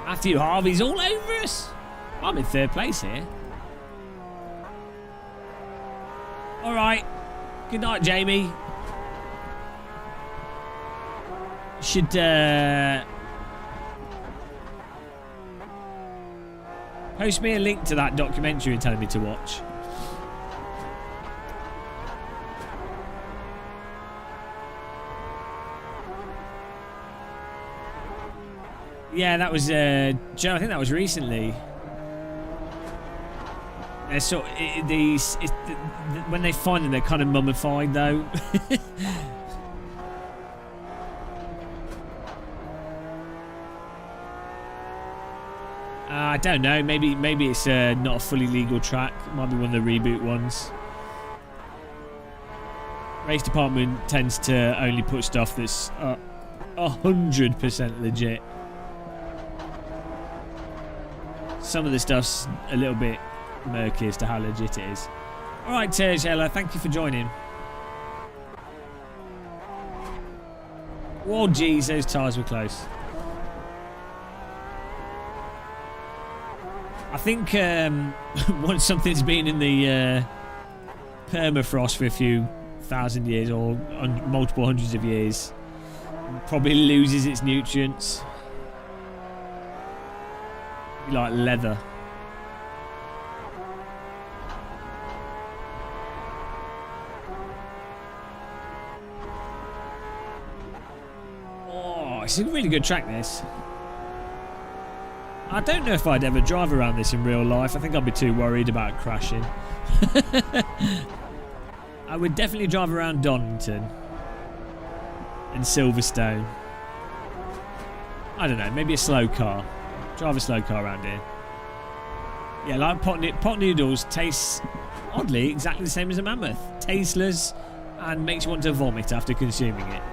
Matthew Harvey's all over us. I'm in third place here. Alright. Good night, Jamie. Should post me a link to that documentary you're telling me to watch. Yeah, that was Joe. I think that was recently. So when they find them, they're kind of mummified, though. I don't know. Maybe it's not a fully legal track. It might be one of the reboot ones. Race department tends to only put stuff that's 100% legit. Some of the stuff's a little bit murky as to how legit it is. Alright, Terjella, thank you for joining. Whoa, geez, those tyres were close. I think once something's been in the permafrost for a few thousand years or multiple hundreds of years, it probably loses its nutrients. Be like leather. Oh, it's a really good track, this. I don't know if I'd ever drive around this in real life. I think I'd be too worried about crashing. I would definitely drive around Donington and Silverstone. I don't know, maybe a slow car. Drive a slow car around here. Yeah, like pot noodles tastes oddly exactly the same as a mammoth. Tasteless and makes you want to vomit after consuming it.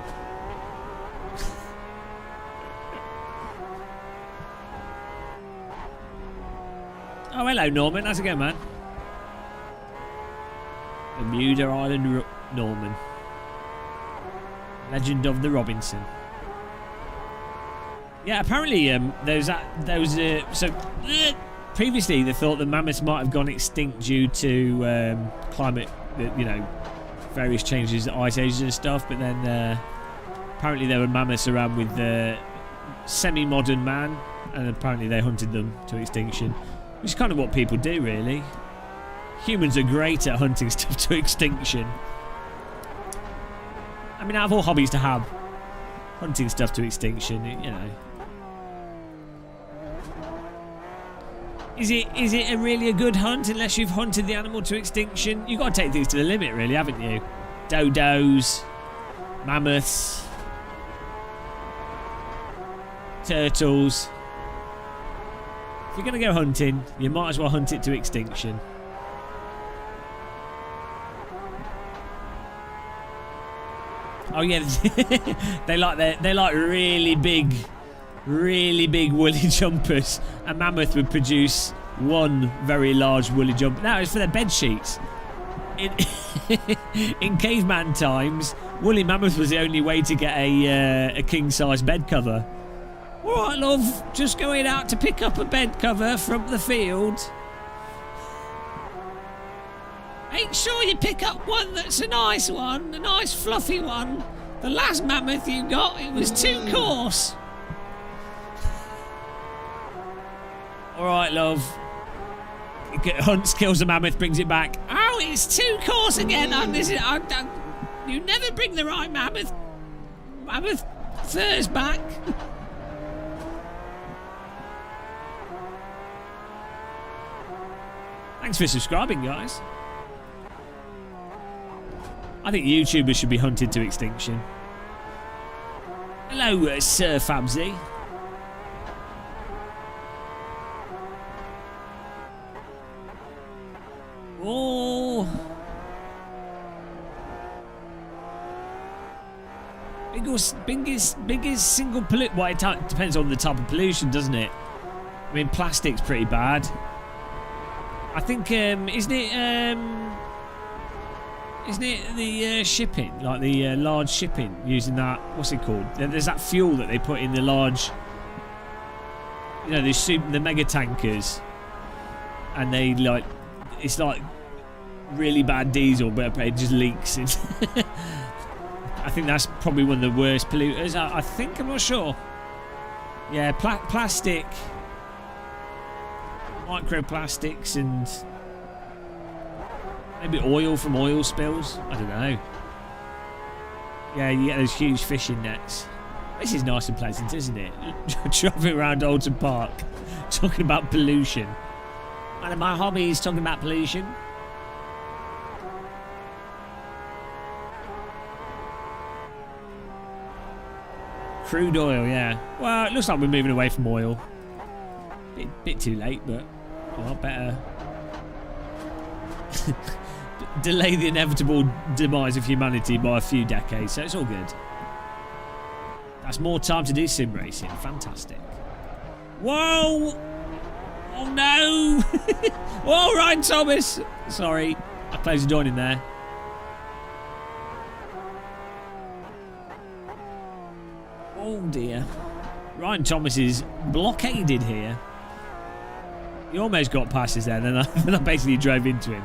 Oh, hello, Norman. How's it going, man? Bermuda Island Norman. Legend of the Robinson. Yeah, apparently previously they thought the mammoths might have gone extinct due to climate, various changes, ice ages and stuff, but then apparently there were mammoths around with semi-modern man, and apparently they hunted them to extinction. Which is kind of what people do, really. Humans are great at hunting stuff to extinction. I mean, out of all hobbies to have, hunting stuff to extinction, you know. Is it really a good hunt unless you've hunted the animal to extinction? You've got to take things to the limit, really, haven't you? Dodos, mammoths, turtles. If you're going to go hunting, you might as well hunt it to extinction. Oh yeah, they like really big woolly jumpers. A mammoth would produce one very large woolly jumper. No, it's for their bed sheets. In caveman times, woolly mammoth was the only way to get a king-size bed cover. Alright, love, just going out to pick up a bed cover from the field. Make sure you pick up one that's a nice one, a nice fluffy one. The last mammoth you got, it was too coarse. Alright, love. Hunts, kills a mammoth, brings it back. Oh, it's too coarse again. You never bring the right mammoth furs back. Thanks for subscribing, guys. I think YouTubers should be hunted to extinction. Hello, Sir Fabsy. Oh. Biggest single pollution. Well, it depends on the type of pollution, doesn't it? I mean, plastic's pretty bad. I think, isn't it the shipping, like the large shipping, using that, what's it called? There's that fuel that they put in the large, the mega tankers, and they it's like really bad diesel, but it just leaks. I think that's probably one of the worst polluters. I think, I'm not sure. Yeah, plastic. Microplastics and maybe oil from oil spills. I don't know. Yeah, you get those huge fishing nets. This is nice and pleasant, isn't it? Driving around Alton Park, talking about pollution. One of my hobbies, talking about pollution. Crude oil, yeah. Well, it looks like we're moving away from oil. Bit too late, but well, better delay the inevitable demise of humanity by a few decades, so it's all good. That's more time to do sim racing. Fantastic. Whoa! Oh no! Whoa, Ryan Thomas! Sorry, I closed the door in there. Oh dear. Ryan Thomas is blockaded here. He almost got past us there, then I basically drove into him.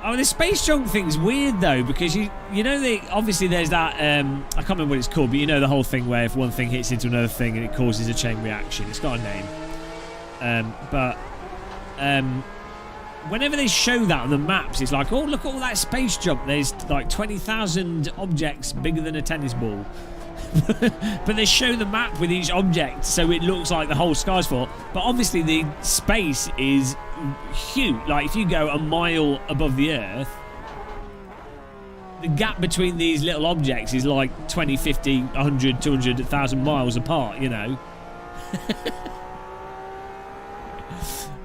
Oh, the space junk thing's weird though, because you know obviously there's that I can't remember what it's called, but you know the whole thing where if one thing hits into another thing and it causes a chain reaction. It's got a name. Whenever they show that on the maps, it's like, oh, look at all that space junk. There's like 20,000 objects bigger than a tennis ball. But they show the map with each object, so it looks like the whole sky's full. But obviously the space is huge. Like if you go a mile above the Earth, the gap between these little objects is like 20, 50, 100, 200, 1,000 miles apart, you know.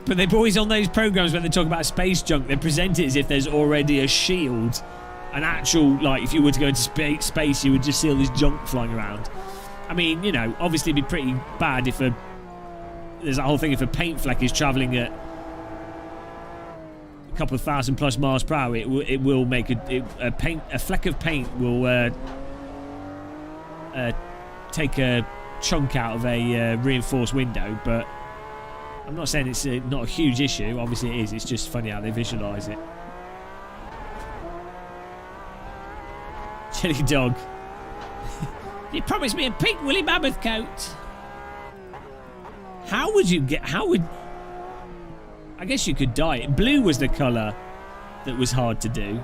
But they've always, on those programs when they talk about space junk, they present it as if there's already a shield. An actual, like, if you were to go into space, you would just see all this junk flying around. I mean, you know, obviously it'd be pretty bad if there's that whole thing, if a paint fleck is travelling at a couple of 1,000+ miles per hour, it will make a fleck of paint will take a chunk out of a reinforced window, but I'm not saying it's not a huge issue. Obviously it is. It's just funny how they visualise it. Chilly dog. You promised me a pink woolly mammoth coat. How would I guess you could dye it. Blue was the colour that was hard to do.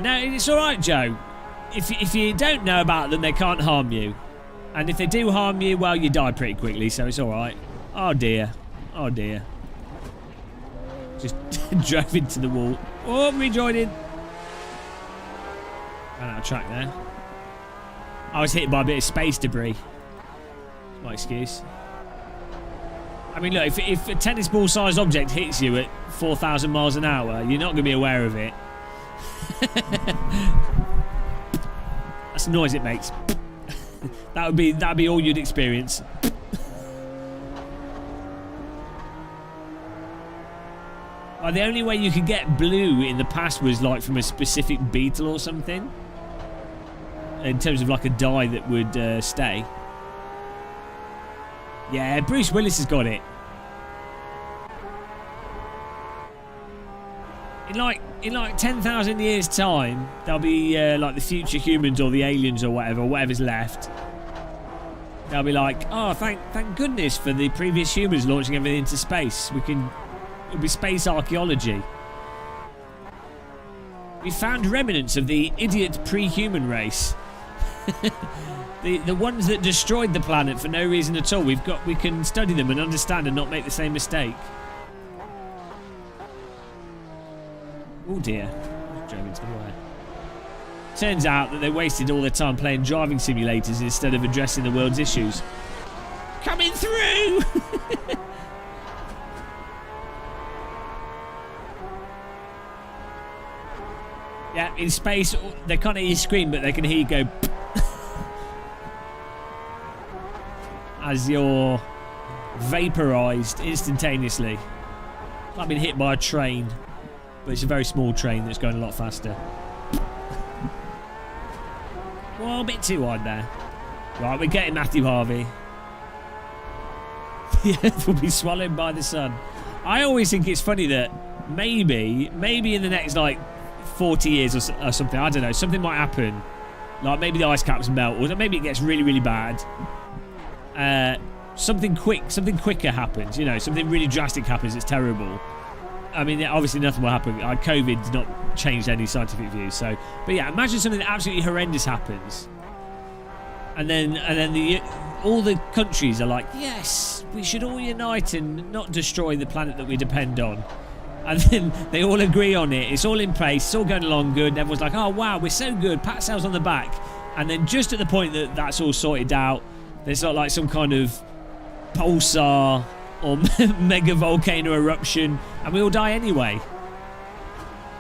No, it's alright, Joe. If you don't know about them, they can't harm you. And if they do harm you, well, you die pretty quickly, so it's alright. Oh dear. Oh dear. Just drove into the wall. Oh, rejoining. Ran out of track there. I was hit by a bit of space debris. That's my excuse. I mean, look, if a tennis ball sized object hits you at 4,000 miles an hour, you're not going to be aware of it. That's the noise it makes. That'd be all you'd experience. The only way you could get blue in the past was like from a specific beetle or something, in terms of like a dye that would stay. Yeah, Bruce Willis has got it. In like 10,000 years' time, there'll be like the future humans or the aliens or whatever's left. They'll be like, oh, thank goodness for the previous humans launching everything into space. It'll be space archaeology. We found remnants of the idiot pre-human race. the ones that destroyed the planet for no reason at all. We can study them and understand and not make the same mistake. Oh dear. Drove into the wire. Turns out that they wasted all their time playing driving simulators instead of addressing the world's issues. Coming through! Yeah, in space, they can't hear you scream, but they can hear you go as you're vaporised instantaneously. I've been hit by a train, but it's a very small train that's going a lot faster. Well, a bit too wide there. Right, we're getting Matthew Harvey. The Earth will be swallowed by the sun. I always think it's funny that maybe in the next, like, 40 years or something, I don't know, something might happen. Like, maybe the ice caps melt, or maybe it gets really, really bad. Something quicker happens, you know, something really drastic happens that's terrible. I mean, obviously nothing will happen. COVID's not changed any scientific views, so... But yeah, imagine something absolutely horrendous happens. And then all the countries are like, yes, we should all unite and not destroy the planet that we depend on. And then they all agree on it. It's all in place. It's all going along good. And everyone's like, oh, wow, we're so good. Pat ourselves on the back. And then just at the point that that's all sorted out, there's not like some kind of pulsar or mega volcano eruption. And we all die anyway.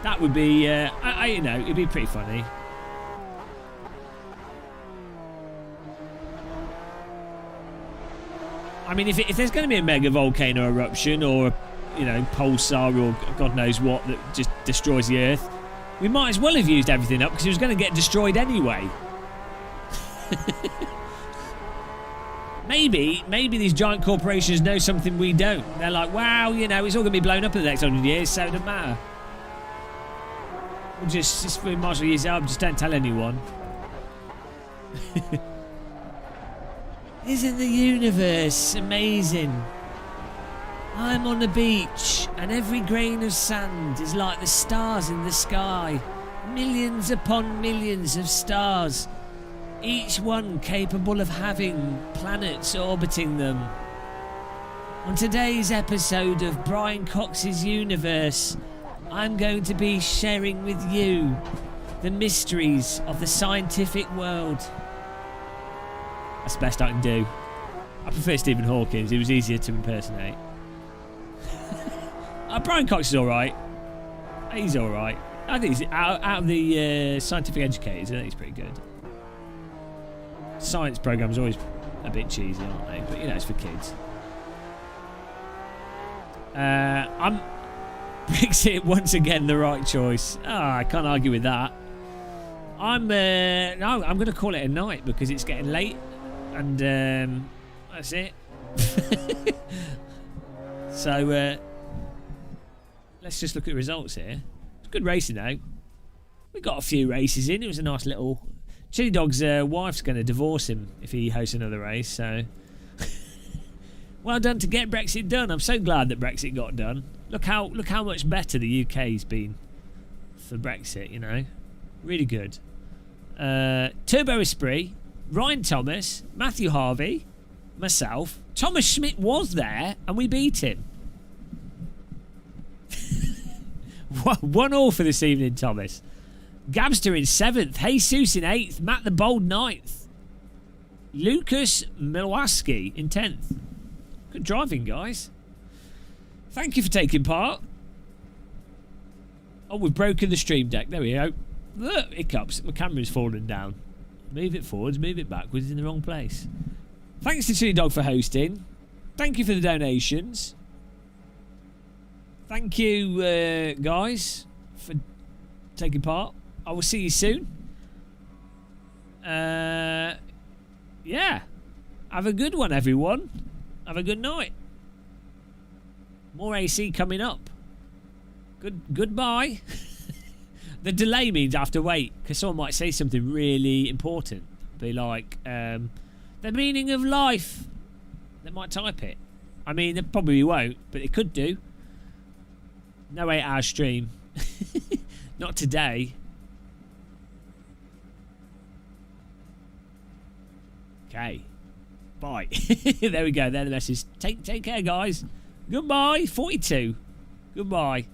That would be, you know, it'd be pretty funny. I mean, if there's going to be a mega volcano eruption or, you know, pulsar or God knows what that just destroys the Earth, we might as well have used everything up because it was going to get destroyed anyway. Maybe these giant corporations know something we don't. They're like, wow, you know, it's all going to be blown up in the next 100 years, so it doesn't matter. We might as well use it up, just don't tell anyone. Isn't the universe amazing? I'm on the beach and every grain of sand is like the stars in the sky. Millions upon millions of stars, each one capable of having planets orbiting them. On today's episode of Brian Cox's Universe, I'm going to be sharing with you the mysteries of the scientific world. That's the best I can do. I prefer Stephen Hawking. It was easier to impersonate. Brian Cox is alright. He's alright. I think he's out of the scientific educators. I think he's pretty good. Science programmes are always a bit cheesy, aren't they? But you know, it's for kids. I'm Brexit once again the right choice. I can't argue with that. I'm going to call it a night because it's getting late, and that's it. So let's just look at the results here. It's good racing though. We got a few races in. It was a nice little. Chili Dog's wife's going to divorce him if he hosts another race. So well done to get Brexit done. I'm so glad that Brexit got done. Look how much better the UK's been for Brexit. You know, really good. Turbo Esprit, Ryan Thomas, Matthew Harvey, myself. Thomas Schmidt was there and we beat him. 1-1 for this evening, Thomas. Gabster in 7th, Jesus in 8th, Matt the Bold 9th, Lucas Milwaski in 10th. Good driving, guys. Thank you for taking part. Oh, we've broken the stream deck. There we go. Look, hiccups. My camera's fallen down. Move it forwards, move it backwards, in the wrong place. Thanks to Chili Dog for hosting. Thank you for the donations. Thank you, guys, for taking part. I will see you soon. Yeah. Have a good one, everyone. Have a good night. More AC coming up. Goodbye. The delay means I have to wait, because someone might say something really important. Be like, the meaning of life. They might type it. I mean, they probably won't, but it could do. No 8-hour stream. Not today. Okay. Bye. There we go. There the message. Take care, guys. Goodbye. 42. Goodbye.